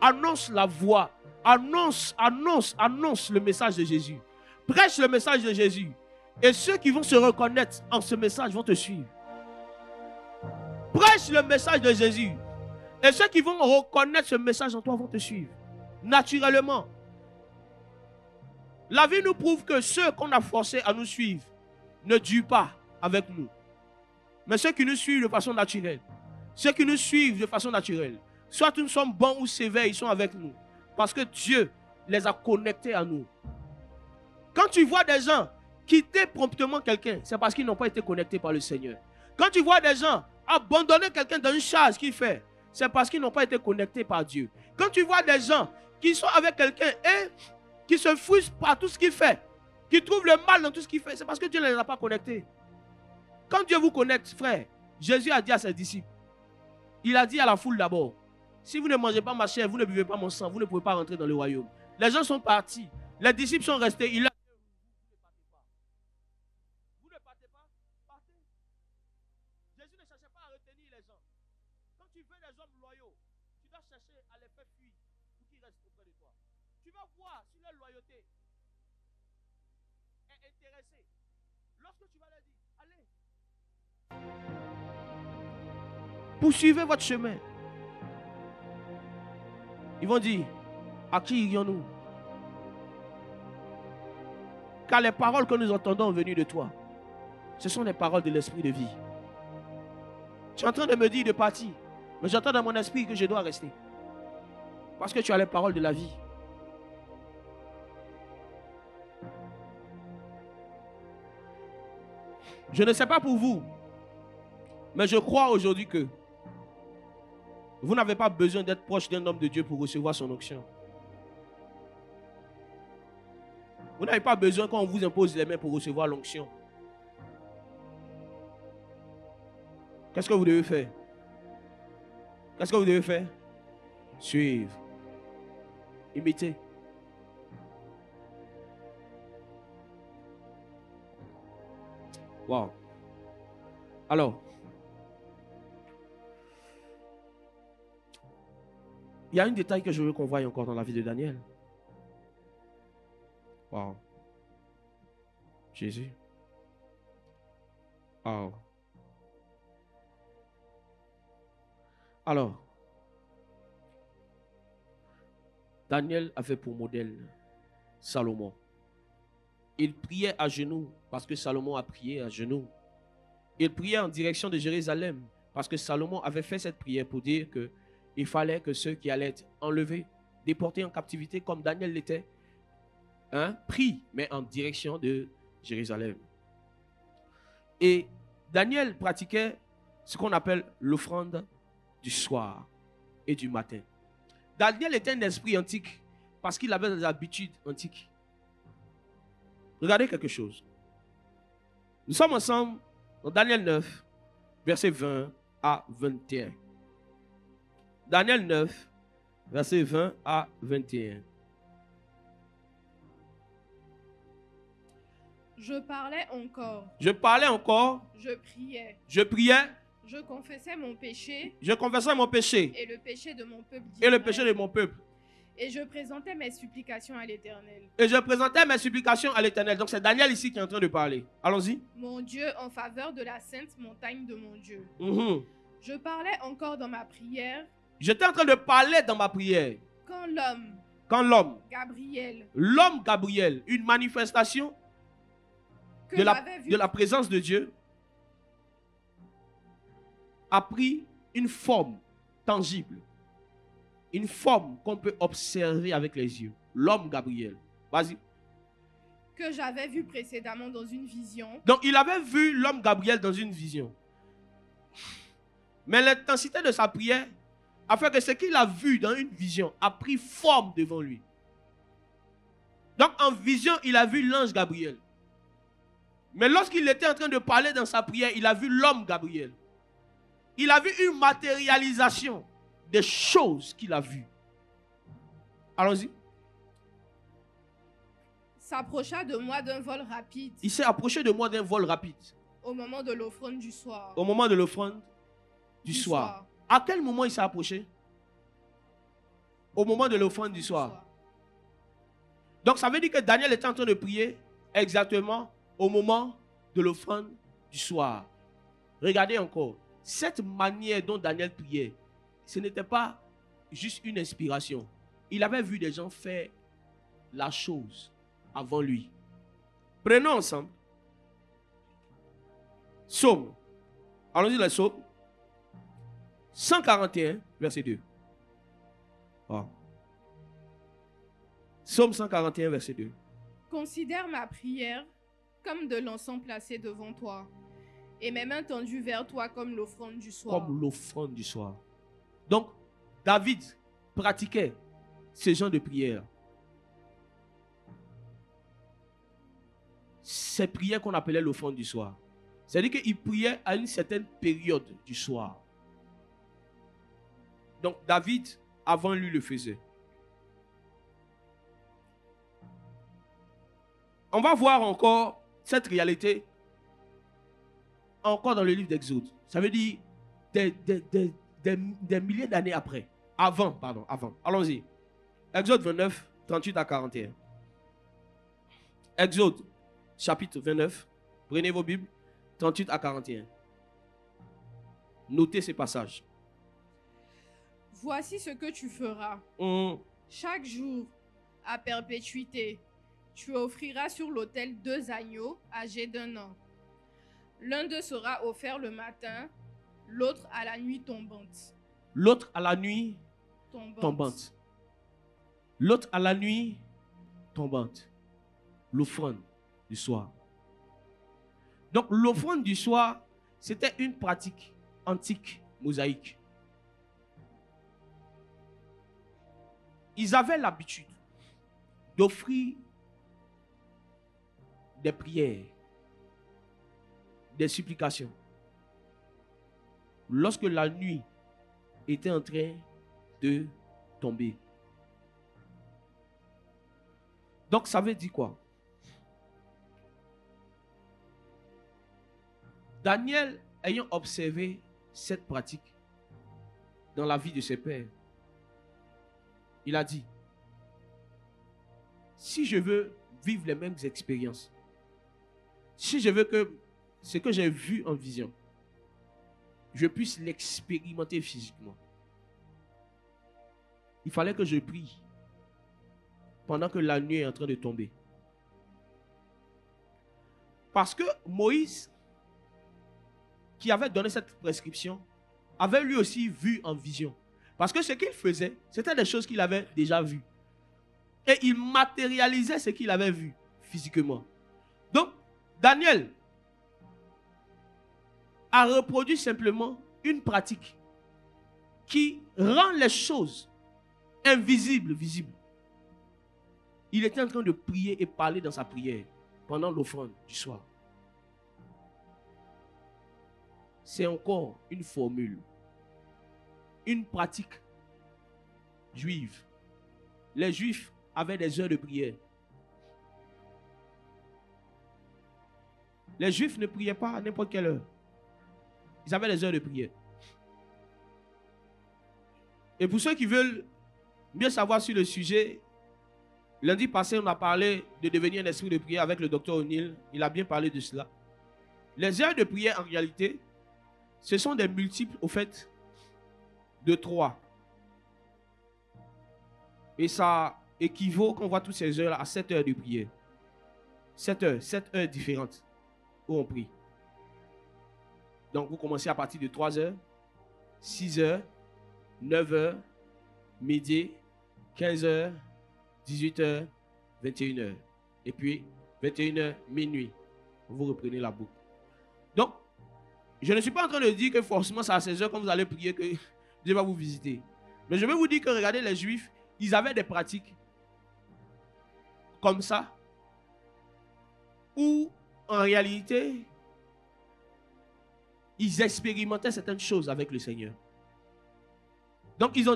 Annonce la voix. Annonce le message de Jésus. Prêche le message de Jésus. Et ceux qui vont se reconnaître en ce message vont te suivre. Prêche le message de Jésus. Et ceux qui vont reconnaître ce message en toi vont te suivre. Naturellement. La vie nous prouve que ceux qu'on a forcés à nous suivre ne durent pas avec nous. Mais ceux qui nous suivent de façon naturelle, soit nous sommes bons ou sévères, ils sont avec nous. Parce que Dieu les a connectés à nous. Quand tu vois des gens quitter promptement quelqu'un, c'est parce qu'ils n'ont pas été connectés par le Seigneur. Quand tu vois des gens abandonner quelqu'un dans une charge qu'il fait, c'est parce qu'ils n'ont pas été connectés par Dieu. Quand tu vois des gens qui sont avec quelqu'un et qui se frustrent par tout ce qu'il fait, qui trouvent le mal dans tout ce qu'il fait, c'est parce que Dieu ne les a pas connectés. Quand Dieu vous connecte, frère, Jésus a dit à ses disciples, il a dit à la foule d'abord, si vous ne mangez pas ma chair, vous ne buvez pas mon sang, vous ne pouvez pas rentrer dans le royaume. Les gens sont partis, les disciples sont restés, il a dit, vous ne partez pas, partez. Jésus ne cherchait pas à retenir les gens. Quand tu veux des hommes loyaux, tu dois chercher à les faire fuir pour qu'ils restent auprès de toi. Tu vas voir si leur loyauté est intéressée. Lorsque tu vas leur dire, allez, poursuivez votre chemin. Ils vont dire, à qui irions-nous? car les paroles que nous entendons venues de toi, ce sont les paroles de l'esprit de vie. Tu es en train de me dire de partir, mais j'entends dans mon esprit que je dois rester. Parce que tu as les paroles de la vie. Je ne sais pas pour vous, mais je crois aujourd'hui que vous n'avez pas besoin d'être proche d'un homme de Dieu pour recevoir son onction. Vous n'avez pas besoin qu'on vous impose les mains pour recevoir l'onction. Qu'est-ce que vous devez faire? Qu'est-ce que vous devez faire? Suivre. Imiter. Wow. Alors, il y a un détail que je veux qu'on voie encore dans la vie de Daniel. Wow. Jésus. Wow. Alors, Daniel avait pour modèle Salomon. Il priait à genoux parce que Salomon a prié à genoux. Il priait en direction de Jérusalem parce que Salomon avait fait cette prière pour dire qu'il fallait que ceux qui allaient être enlevés, déportés en captivité comme Daniel l'était, prient, mais en direction de Jérusalem. Et Daniel pratiquait ce qu'on appelle l'offrande du soir et du matin. Daniel était un esprit antique parce qu'il avait des habitudes antiques. Regardez quelque chose. Nous sommes ensemble dans Daniel 9, versets 20 à 21. Daniel 9, versets 20 à 21. Je parlais encore. Je parlais encore. Je priais. Je priais. Je confessais mon péché. Je confessais mon péché. Et le péché de mon peuple. Et le péché de mon peuple. Et je présentais mes supplications à l'Éternel. Et je présentais mes supplications à l'Éternel. Donc c'est Daniel ici qui est en train de parler. Allons-y. Mon Dieu, en faveur de la sainte montagne de mon Dieu. Je parlais encore dans ma prière. J'étais en train de parler dans ma prière. Quand l'homme. Gabriel. L'homme Gabriel. Une manifestation de la présence de Dieu a pris une forme tangible. Une forme qu'on peut observer avec les yeux. L'homme Gabriel. Vas-y. Que j'avais vu précédemment dans une vision. Donc il avait vu l'homme Gabriel dans une vision. Mais l'intensité de sa prière a fait que ce qu'il a vu dans une vision a pris forme devant lui. Donc en vision, il a vu l'ange Gabriel. Mais lorsqu'il était en train de parler dans sa prière, il a vu l'homme Gabriel. Il a vu une matérialisation des choses qu'il a vues. Allons-y. S'approcha de moi d'un vol rapide. Il s'est approché de moi d'un vol rapide. Au moment de l'offrande du soir. Au moment de l'offrande du soir. À quel moment il s'est approché? Au moment de l'offrande du soir. Donc ça veut dire que Daniel était en train de prier exactement au moment de l'offrande du soir. Regardez encore. Cette manière dont Daniel priait, ce n'était pas juste une inspiration. Il avait vu des gens faire la chose avant lui. Prenons ensemble. Psaume. Allons-y le psaume. 141, verset 2. Oh. Psaume 141, verset 2. Considère ma prière comme de l'encens placé devant toi, et mes mains tendues vers toi comme l'offrande du soir. Comme l'offrande du soir. Donc, David pratiquait ce genre de prière. Ces prières qu'on appelait l'offrande du soir. C'est-à-dire qu'il priait à une certaine période du soir. Donc, David, avant lui, le faisait. On va voir encore cette réalité encore dans le livre d'Exode. Ça veut dire des milliers d'années après. Avant. Allons-y. Exode 29, 38 à 41. Exode, chapitre 29. Prenez vos Bibles, 38 à 41. Notez ces passages. Voici ce que tu feras. Chaque jour, à perpétuité, tu offriras sur l'autel 2 agneaux âgés d'1 an. L'un d'eux sera offert le matin, l'autre à la nuit tombante. L'autre à la nuit tombante. L'autre à la nuit tombante. L'offrande du soir. Donc l'offrande du soir, c'était une pratique antique, mosaïque. Ils avaient l'habitude d'offrir des prières, des supplications. Lorsque la nuit était en train de tomber. Donc ça veut dire quoi? Daniel, ayant observé cette pratique dans la vie de ses pères, il a dit, si je veux vivre les mêmes expériences, si je veux que ce que j'ai vu en vision, je puisse l'expérimenter physiquement, il fallait que je prie pendant que la nuit est en train de tomber. Parce que Moïse, qui avait donné cette prescription, avait lui aussi vu en vision. Parce que ce qu'il faisait, c'était des choses qu'il avait déjà vues. Et il matérialisait ce qu'il avait vu physiquement. Donc, Daniel a reproduit simplement une pratique qui rend les choses invisibles, visibles. Il était en train de prier et parler dans sa prière pendant l'offrande du soir. C'est encore une formule, une pratique juive. Les Juifs avaient des heures de prière. Les Juifs ne priaient pas à n'importe quelle heure. Ils avaient des heures de prière. Et pour ceux qui veulent mieux savoir sur le sujet, lundi passé, on a parlé de devenir un esprit de prière avec le docteur O'Neill. Il a bien parlé de cela. Les heures de prière, en réalité, ce sont des multiples, au fait, de 3. Et ça équivaut, quand on voit toutes ces heures-là, à 7 heures de prière. 7 heures différentes où on prie. Donc, vous commencez à partir de 3 heures, 6 heures, 9 heures, midi, 15 heures, 18 heures, 21 heures. Et puis, 21 heures, minuit. Vous reprenez la boucle. Donc, je ne suis pas en train de dire que forcément c'est à 16 heures quand vous allez prier que Dieu va vous visiter. Mais je vais vous dire que regardez les Juifs, ils avaient des pratiques comme ça, où en réalité, ils expérimentaient certaines choses avec le Seigneur. Donc ils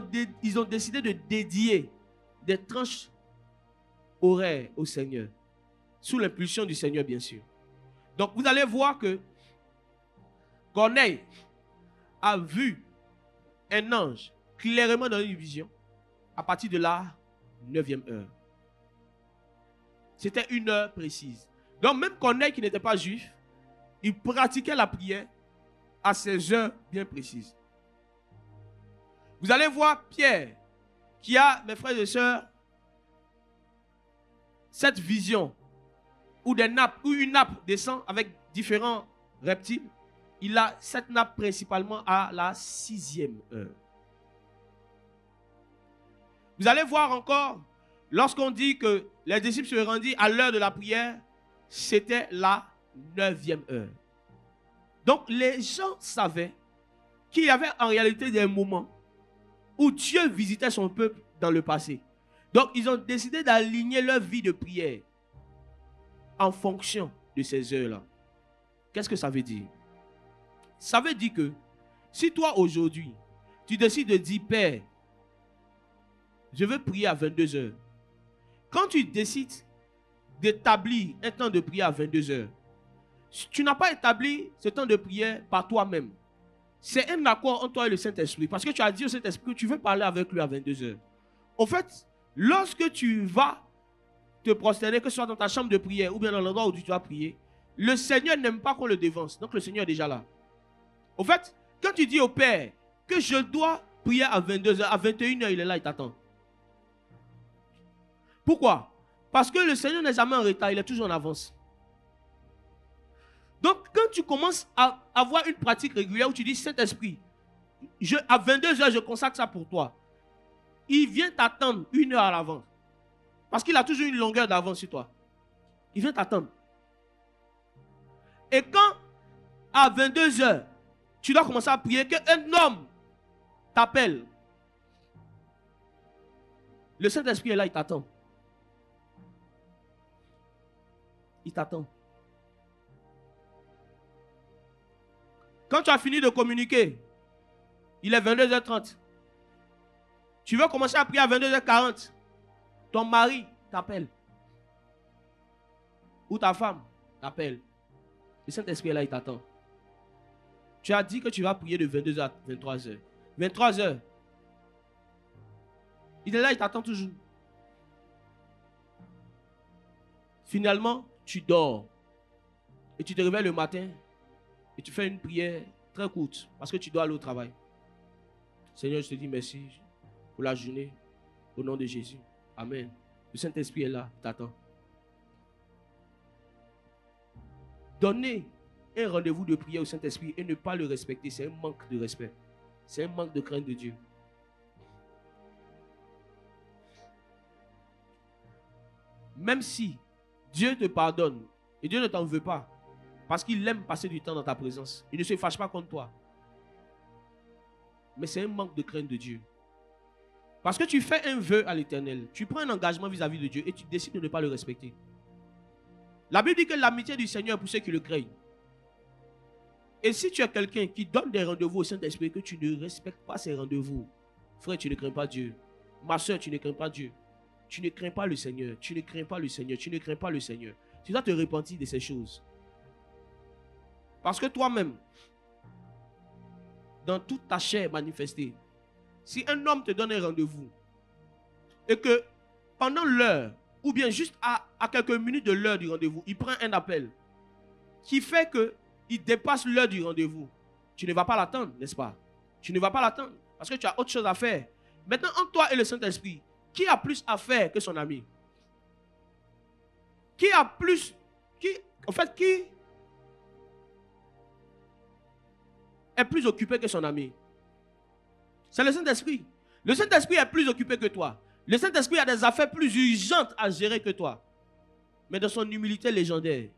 ont décidé de dédier des tranches horaires au Seigneur, sous l'impulsion du Seigneur bien sûr. Donc vous allez voir que Corneille a vu un ange clairement dans une vision à partir de la 9e heure. C'était une heure précise. Donc même Corneille qui n'était pas juif, il pratiquait la prière à ces heures bien précises. Vous allez voir Pierre qui a, mes frères et sœurs, cette vision où une nappe descend avec différents reptiles. Il a cette nappe principalement à la 6e heure. Vous allez voir encore, lorsqu'on dit que les disciples se rendirent à l'heure de la prière, c'était la 9e heure. Donc les gens savaient qu'il y avait en réalité des moments où Dieu visitait son peuple dans le passé. Donc ils ont décidé d'aligner leur vie de prière en fonction de ces heures-là. Qu'est-ce que ça veut dire? Ça veut dire que si toi aujourd'hui, tu décides de dire, Père, je veux prier à 22 heures. Quand tu décides d'établir un temps de prière à 22 heures, tu n'as pas établi ce temps de prière par toi-même. C'est un accord entre toi et le Saint-Esprit. Parce que tu as dit au Saint-Esprit que tu veux parler avec lui à 22 heures. En fait, lorsque tu vas te prosterner, que ce soit dans ta chambre de prière ou bien dans l'endroit où tu dois prier, le Seigneur n'aime pas qu'on le dévance. Donc le Seigneur est déjà là. En fait, quand tu dis au Père que je dois prier à 22 heures, à 21 heures, il est là, il t'attend. Pourquoi? Parce que le Seigneur n'est jamais en retard, il est toujours en avance. Donc, quand tu commences à avoir une pratique régulière où tu dis, Saint-Esprit, à 22h, je consacre ça pour toi. Il vient t'attendre 1 heure à l'avance. Parce qu'il a toujours une longueur d'avance sur toi. Il vient t'attendre. Et quand, à 22h, tu dois commencer à prier, qu'un homme t'appelle, le Saint-Esprit est là, il t'attend. Il t'attend. Quand tu as fini de communiquer, il est 22h30. Tu veux commencer à prier à 22h40. Ton mari t'appelle. Ou ta femme t'appelle. Le Saint-Esprit est là, il t'attend. Tu as dit que tu vas prier de 22h à 23h. 23h. Il est là, il t'attend toujours. Finalement, tu dors. Et tu te réveilles le matin. Et tu fais une prière très courte. Parce que tu dois aller au travail. Seigneur, je te dis merci pour la journée. Au nom de Jésus. Amen. Le Saint-Esprit est là, il t'attend. Donner un rendez-vous de prière au Saint-Esprit et ne pas le respecter, c'est un manque de respect. C'est un manque de crainte de Dieu. Même si Dieu te pardonne et Dieu ne t'en veut pas, parce qu'il aime passer du temps dans ta présence, il ne se fâche pas contre toi. Mais c'est un manque de crainte de Dieu. Parce que tu fais un vœu à l'Éternel, tu prends un engagement vis-à-vis de Dieu et tu décides de ne pas le respecter. La Bible dit que l'amitié du Seigneur est pour ceux qui le craignent. Et si tu es quelqu'un qui donne des rendez-vous au Saint-Esprit et que tu ne respectes pas ces rendez-vous, frère, tu ne crains pas Dieu. Ma soeur, tu ne crains pas Dieu. Tu ne crains pas le Seigneur. Tu ne crains pas le Seigneur. Tu ne crains pas le Seigneur. Tu dois te repentir de ces choses. Parce que toi-même, dans toute ta chair manifestée, si un homme te donne un rendez-vous et que pendant l'heure, ou bien juste à quelques minutes de l'heure du rendez-vous, il prend un appel qui fait qu'il dépasse l'heure du rendez-vous, tu ne vas pas l'attendre, n'est-ce pas? Tu ne vas pas l'attendre parce que tu as autre chose à faire. Maintenant, entre toi et le Saint-Esprit, qui a plus à faire que son ami? Qui a plus... Qui est plus occupé que son ami? C'est le Saint-Esprit. Le Saint-Esprit est plus occupé que toi. Le Saint-Esprit a des affaires plus urgentes à gérer que toi. Mais dans son humilité légendaire,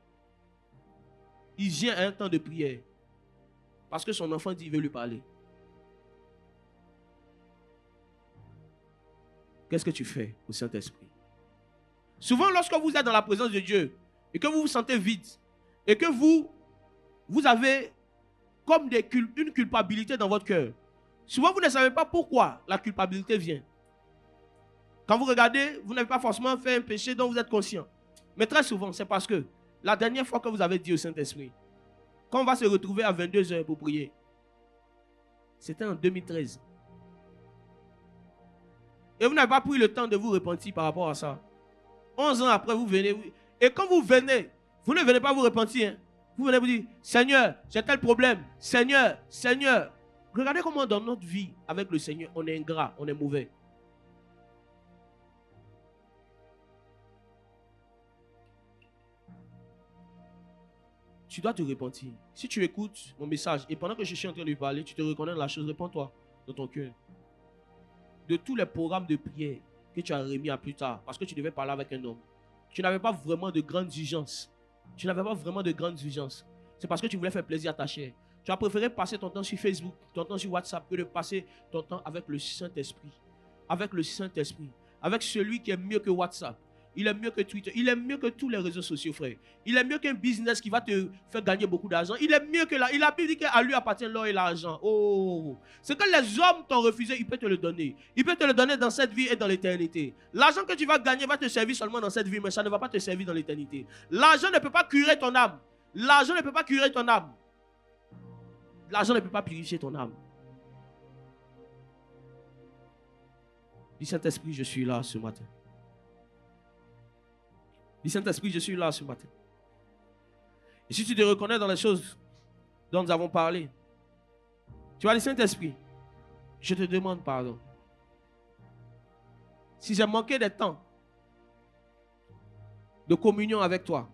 il vient à un temps de prière. Parce que son enfant dit qu'il veut lui parler. Qu'est-ce que tu fais au Saint-Esprit? Souvent, lorsque vous êtes dans la présence de Dieu et que vous vous sentez vide et que vous avez comme une culpabilité dans votre cœur, souvent vous ne savez pas pourquoi la culpabilité vient. Quand vous regardez, vous n'avez pas forcément fait un péché dont vous êtes conscient. Mais très souvent, c'est parce que la dernière fois que vous avez dit au Saint-Esprit, quand on va se retrouver à 22h pour prier, c'était en 2013. Et vous n'avez pas pris le temps de vous repentir par rapport à ça. 11 ans après, vous venez. Et quand vous venez, vous ne venez pas vous repentir. Hein. Vous venez vous dire, Seigneur, j'ai tel problème. Seigneur, Seigneur. Regardez comment dans notre vie, avec le Seigneur, on est ingrat, on est mauvais. Tu dois te repentir. Si tu écoutes mon message et pendant que je suis en train de lui parler, tu te reconnais dans la chose, réponds-toi dans ton cœur. De tous les programmes de prière que tu as remis à plus tard, parce que tu devais parler avec un homme, tu n'avais pas vraiment de grandes urgences. Tu n'avais pas vraiment de grandes urgences. C'est parce que tu voulais faire plaisir à ta chair. Tu as préféré passer ton temps sur Facebook, ton temps sur WhatsApp, que de passer ton temps avec le Saint-Esprit. Avec le Saint-Esprit. Avec celui qui est mieux que WhatsApp. Il est mieux que Twitter. Il est mieux que tous les réseaux sociaux, frère. Il est mieux qu'un business qui va te faire gagner beaucoup d'argent. Il est mieux que là. Il a dit qu'à lui appartient l'or et l'argent. Oh, ce que les hommes t'ont refusé, il peut te le donner. Il peut te le donner dans cette vie et dans l'éternité. L'argent que tu vas gagner va te servir seulement dans cette vie, mais ça ne va pas te servir dans l'éternité. L'argent ne peut pas curer ton âme. L'argent ne peut pas curer ton âme. L'argent ne peut pas purifier ton âme. Dis Saint-Esprit, je suis là ce matin. Dis Saint-Esprit, je suis là ce matin. Et si tu te reconnais dans les choses dont nous avons parlé, tu vas dire Saint-Esprit, je te demande pardon. Si j'ai manqué de temps de communion avec toi.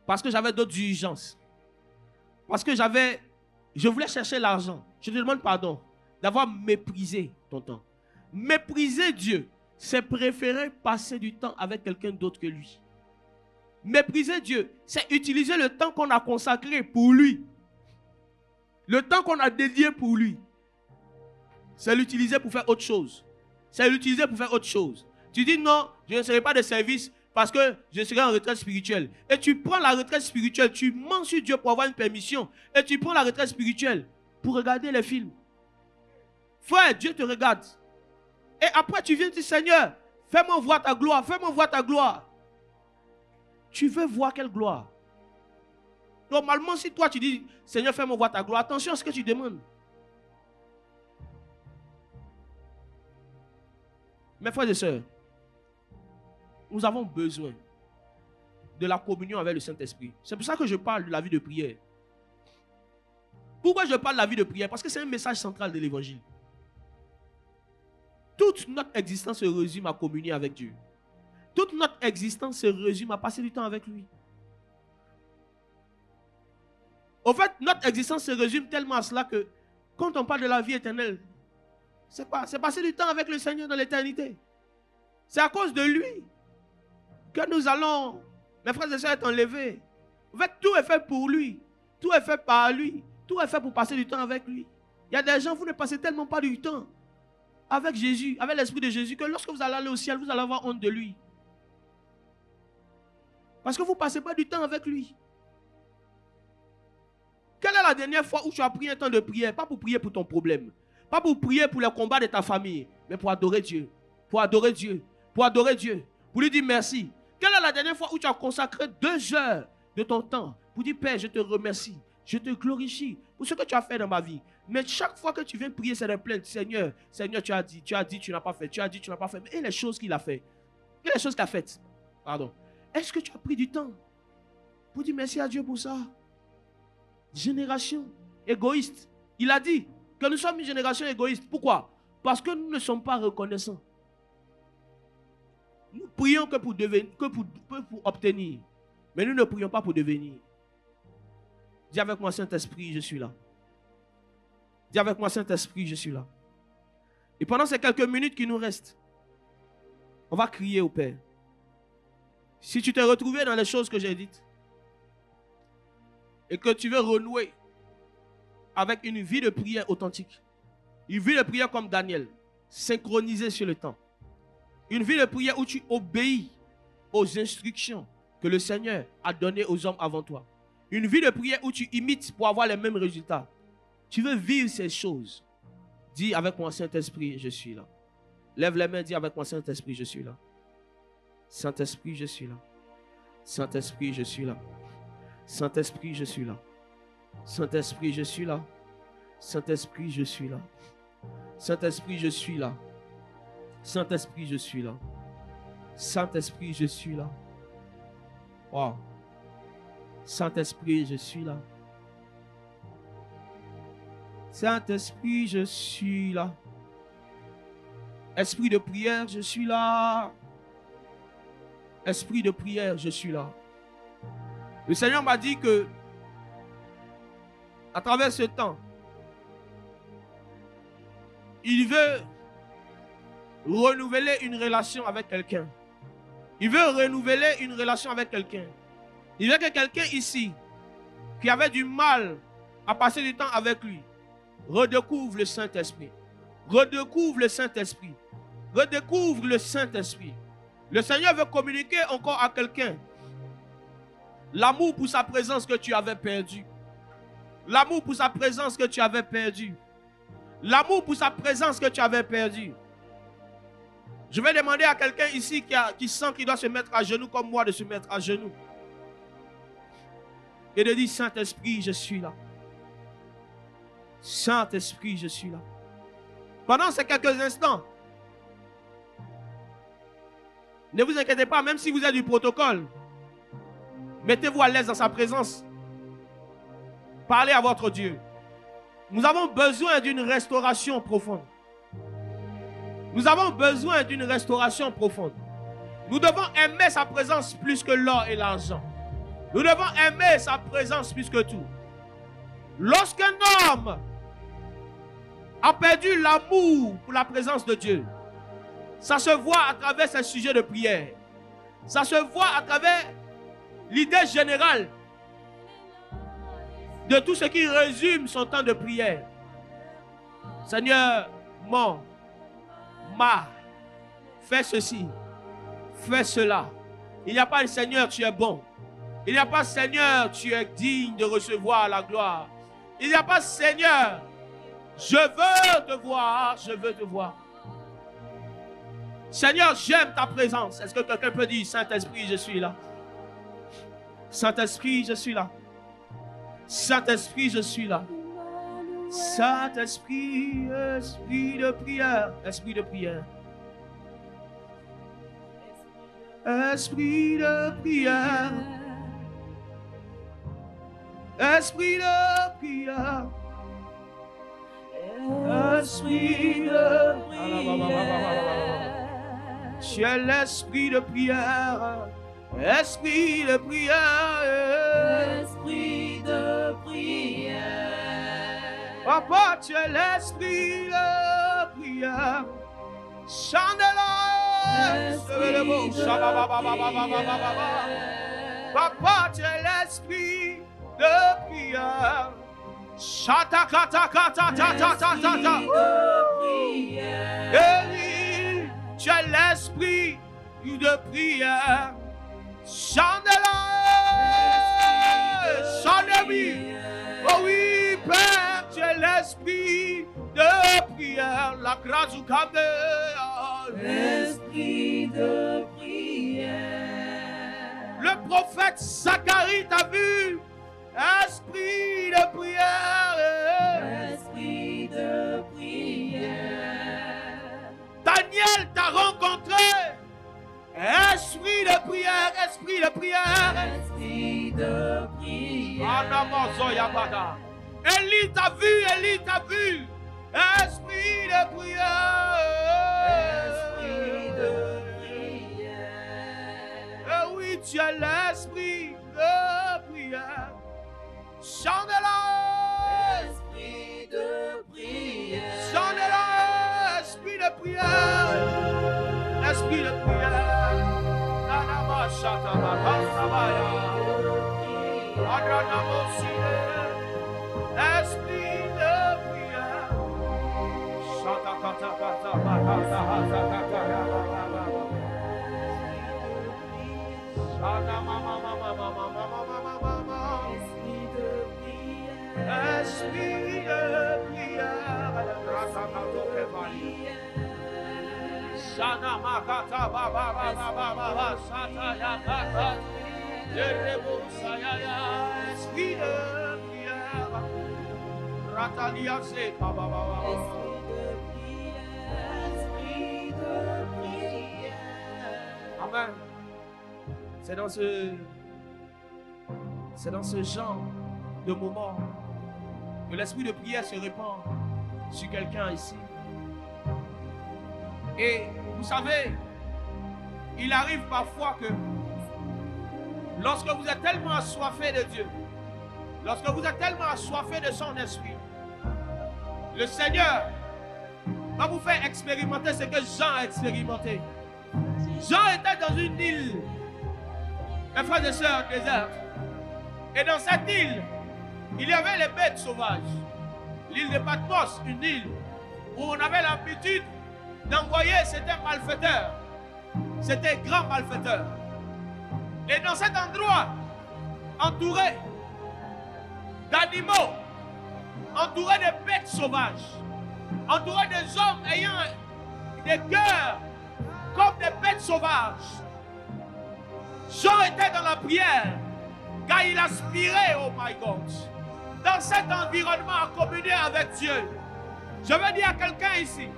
Parce que j'avais d'autres urgences. Parce que je voulais chercher l'argent. Je te demande pardon d'avoir méprisé ton temps. Mépriser Dieu, c'est préférer passer du temps avec quelqu'un d'autre que lui. Mépriser Dieu, c'est utiliser le temps qu'on a consacré pour lui. Le temps qu'on a dédié pour lui. C'est l'utiliser pour faire autre chose. C'est l'utiliser pour faire autre chose. Tu dis non, je ne serai pas de service parce que je serai en retraite spirituelle. Et tu prends la retraite spirituelle, tu mens sur Dieu pour avoir une permission. Et tu prends la retraite spirituelle pour regarder les films. Frère, Dieu te regarde. Et après tu viens dire, Seigneur, fais-moi voir ta gloire, fais-moi voir ta gloire. Tu veux voir quelle gloire? Normalement, si toi tu dis, Seigneur, fais-moi voir ta gloire, attention à ce que tu demandes. Mes frères et sœurs, nous avons besoin de la communion avec le Saint-Esprit. C'est pour ça que je parle de la vie de prière. Pourquoi je parle de la vie de prière? Parce que c'est un message central de l'évangile. Toute notre existence se résume à communier avec Dieu. Toute notre existence se résume à passer du temps avec lui. Au fait, notre existence se résume tellement à cela que quand on parle de la vie éternelle, c'est quoi? C'est passer du temps avec le Seigneur dans l'éternité. C'est à cause de lui que nous allons, mes frères et sœurs, être enlevés. En fait, tout est fait pour lui. Tout est fait par lui. Tout est fait pour passer du temps avec lui. Il y a des gens, vous ne passez tellement pas du temps avec Jésus, avec l'Esprit de Jésus, que lorsque vous allez aller au ciel, vous allez avoir honte de lui. Parce que vous ne passez pas du temps avec lui. Quelle est la dernière fois où tu as pris un temps de prière? Pas pour prier pour ton problème. Pas pour prier pour les combats de ta famille. Mais pour adorer Dieu. Pour adorer Dieu. Pour adorer Dieu. Pour lui dire merci. Quelle est la dernière fois où tu as consacré 2 heures de ton temps pour dire, Père, je te remercie. Je te glorifie pour ce que tu as fait dans ma vie. Mais chaque fois que tu viens prier, c'est des plaintes. Seigneur, Seigneur, tu as dit, tu n'as pas fait. Tu as dit, tu n'as pas fait. Mais et les choses qu'il a fait? Et les choses qu'il a faites? Pardon. Est-ce que tu as pris du temps pour dire merci à Dieu pour ça? Génération égoïste. Il a dit que nous sommes une génération égoïste. Pourquoi? Parce que nous ne sommes pas reconnaissants. Nous prions que pour obtenir. Mais nous ne prions pas pour devenir. Dis avec moi, Saint-Esprit, je suis là. Dis avec moi, Saint-Esprit, je suis là. Et pendant ces quelques minutes qui nous restent, on va crier au Père. Si tu t'es retrouvé dans les choses que j'ai dites, et que tu veux renouer avec une vie de prière authentique, une vie de prière comme Daniel, synchronisée sur le temps, une vie de prière où tu obéis aux instructions que le Seigneur a données aux hommes avant toi, une vie de prière où tu imites pour avoir les mêmes résultats, tu veux vivre ces choses, dis avec moi, Saint-Esprit, je suis là. Lève les mains, dis avec moi, Saint-Esprit, je suis là. Saint-Esprit, je suis là. Saint-Esprit, je suis là. Saint-Esprit, je suis là. Saint-Esprit, je suis là. Saint-Esprit, je suis là. Saint-Esprit, je suis là. Saint-Esprit, je suis là. Saint-Esprit, je suis là. Wow. Saint-Esprit, je suis là. Saint-Esprit, je suis là. Esprit de prière, je suis là. Esprit de prière, je suis là. Le Seigneur m'a dit que, à travers ce temps, il veut renouveler une relation avec quelqu'un. Il veut renouveler une relation avec quelqu'un. Il veut que quelqu'un ici, qui avait du mal à passer du temps avec lui, redécouvre le Saint-Esprit. Redécouvre le Saint-Esprit. Redécouvre le Saint-Esprit. Le Seigneur veut communiquer encore à quelqu'un l'amour pour sa présence que tu avais perdu. L'amour pour sa présence que tu avais perdu. L'amour pour sa présence que tu avais perdu. Je vais demander à quelqu'un ici qui sent qu'il doit se mettre à genoux comme moi de se mettre à genoux. Et de dire, Saint-Esprit, je suis là. Saint-Esprit, je suis là. Pendant ces quelques instants, ne vous inquiétez pas, même si vous êtes du protocole, mettez-vous à l'aise dans sa présence. Parlez à votre Dieu. Nous avons besoin d'une restauration profonde. Nous avons besoin d'une restauration profonde. Nous devons aimer sa présence plus que l'or et l'argent. Nous devons aimer sa présence plus que tout. Lorsqu'un homme a perdu l'amour pour la présence de Dieu, ça se voit à travers ses sujets de prière. Ça se voit à travers l'idée générale de tout ce qui résume son temps de prière. Seigneur, fais ceci, fais cela. Il n'y a pas de Seigneur, tu es bon. Il n'y a pas Seigneur, tu es digne de recevoir la gloire. Il n'y a pas Seigneur, je veux te voir, je veux te voir. Seigneur, j'aime ta présence. Est-ce que quelqu'un peut dire, Saint-Esprit, je suis là? Saint-Esprit, je suis là. Saint-Esprit, je suis là. Saint-Esprit, esprit de prière. Esprit de prière. Esprit de prière. Esprit de prière. Esprit de prière. Tu es l'esprit de prière. Esprit de prière. Esprit de prière. Papa, tu es l'esprit de prière. Chandelier. Papa, tu es l'esprit de prière. Chata kata kata ta ta ta ta ta. Eli, tu es l'esprit de prière. Chandelier, chandelier. Oh oui, Père, tu es l'esprit de prière. La grâce du câble. L'esprit de prière. Le prophète Zacharie t'a vu. Esprit de prière. Esprit de prière. Daniel t'a rencontré. Esprit de prière, esprit de prière. Esprit de prière. Élie t'a vu, Élie t'a vu. Esprit de prière. Esprit de prière. Et oui, tu es l'esprit de prière. Chante-la. Esprit de prière. Chante-la. Esprit de prière. Esprit de prière. Nanama Shatama Kasabaya. Adranamosine. Esprit de prière. Shatakata Kata Makata Hazakata. Shanama Mama Mama Mama Mama. Esprit de prière. Esprit de prière. Rasakato Kevali. Shana Makata Baba Baba Baba Sataya Kata. Yerebo Sayaya. Esprit de prière. Ratalia Se Baba Baba. Esprit de prière. Amen. C'est dans ce genre de moment que l'esprit de prière se répand sur quelqu'un ici. Et vous savez, il arrive parfois que lorsque vous êtes tellement assoiffé de Dieu, lorsque vous êtes tellement assoiffé de son esprit, le Seigneur va vous faire expérimenter ce que Jean a expérimenté. Jean était dans une île, mes frères et sœurs, déserte. Et dans cette île, il y avait les bêtes sauvages. L'île de Patmos, une île où on avait l'habitude d'envoyer certains malfaiteurs, c'était grands malfaiteurs. Et dans cet endroit, entouré d'animaux, entouré de bêtes sauvages, entouré des hommes ayant des cœurs comme des bêtes sauvages, Jean était dans la prière, car il aspirait, oh my God, dans cet environnement à communier avec Dieu. Je veux dire à quelqu'un ici,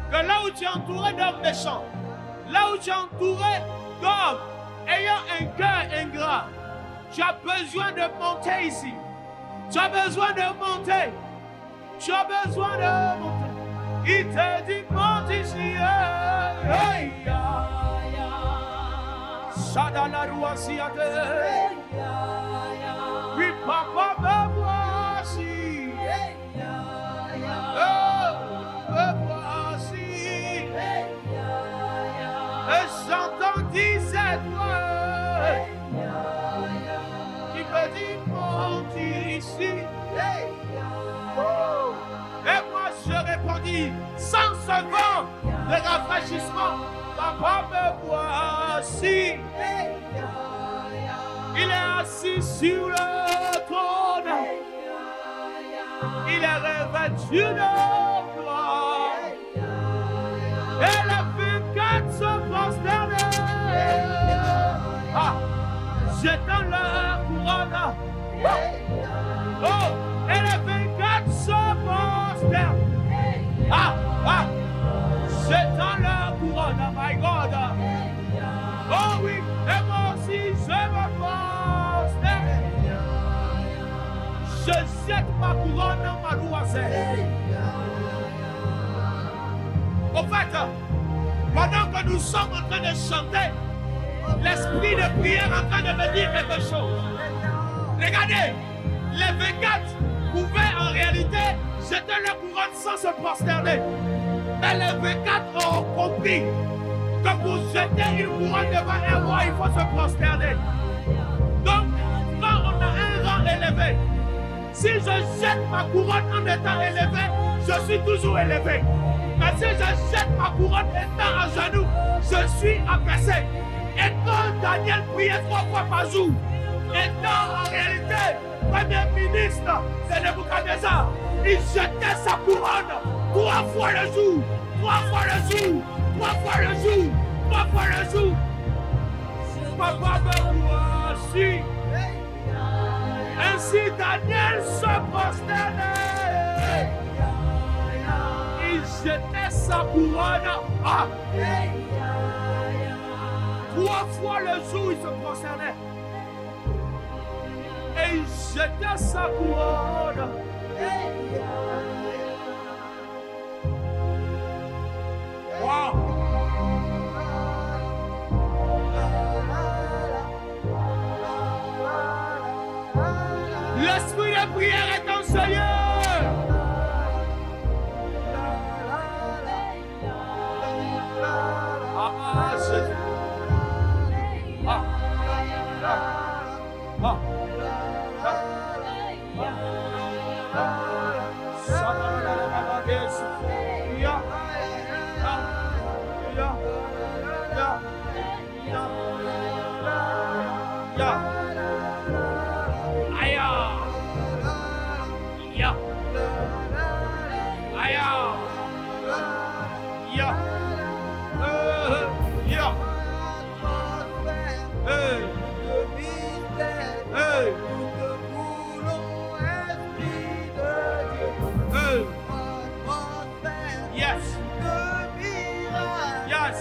que là où tu es entouré d'hommes méchants, là où tu es entouré d'hommes ayant un cœur ingrat, tu as besoin de monter ici. Tu as besoin de monter. Tu as besoin de monter. Il te dit monte ici. Hey, Oui, papa, me voici. Me voici. Et j'entendis cette voix qui me dit monte ici. Et moi je répondis sans ce vent de rafraîchissement, papa, me voici. Il est assis sur le trône. Il est revêtu de gloire. Et les 24 se prosternaient. Jetant leur couronne. Oh, et les 24 se prosternent. Jetant leur couronne, my God. Oh oui, et moi aussi je me prosterne. Je jette ma couronne, ma loiselle. Au fait, pendant que nous sommes en train de chanter, l'esprit de prière est en train de me dire quelque chose. Regardez, les 24 pouvaient en réalité jeter leur couronne sans se prosterner. Mais les 24 ont compris que pour jeter une couronne devant un roi, il faut se prosterner. Donc, quand on a un rang élevé, si je jette ma couronne en étant élevé, je suis toujours élevé. Mais si je jette ma couronne étant à genoux, je suis abaissé. Et quand Daniel priait 3 fois par jour, étant en réalité premier ministre de Nebuchadnezzar, il jetait sa couronne 3 fois le jour, 3 fois le jour, 3 fois le jour, 3 fois le jour. Papa me voici. Ainsi Daniel se prosternait. Il jetait sa couronne. 3 fois le jour, il se prosternait. Et il jetait sa couronne. Wow. L'esprit de prière est en ce lieu. Jésus. Yes.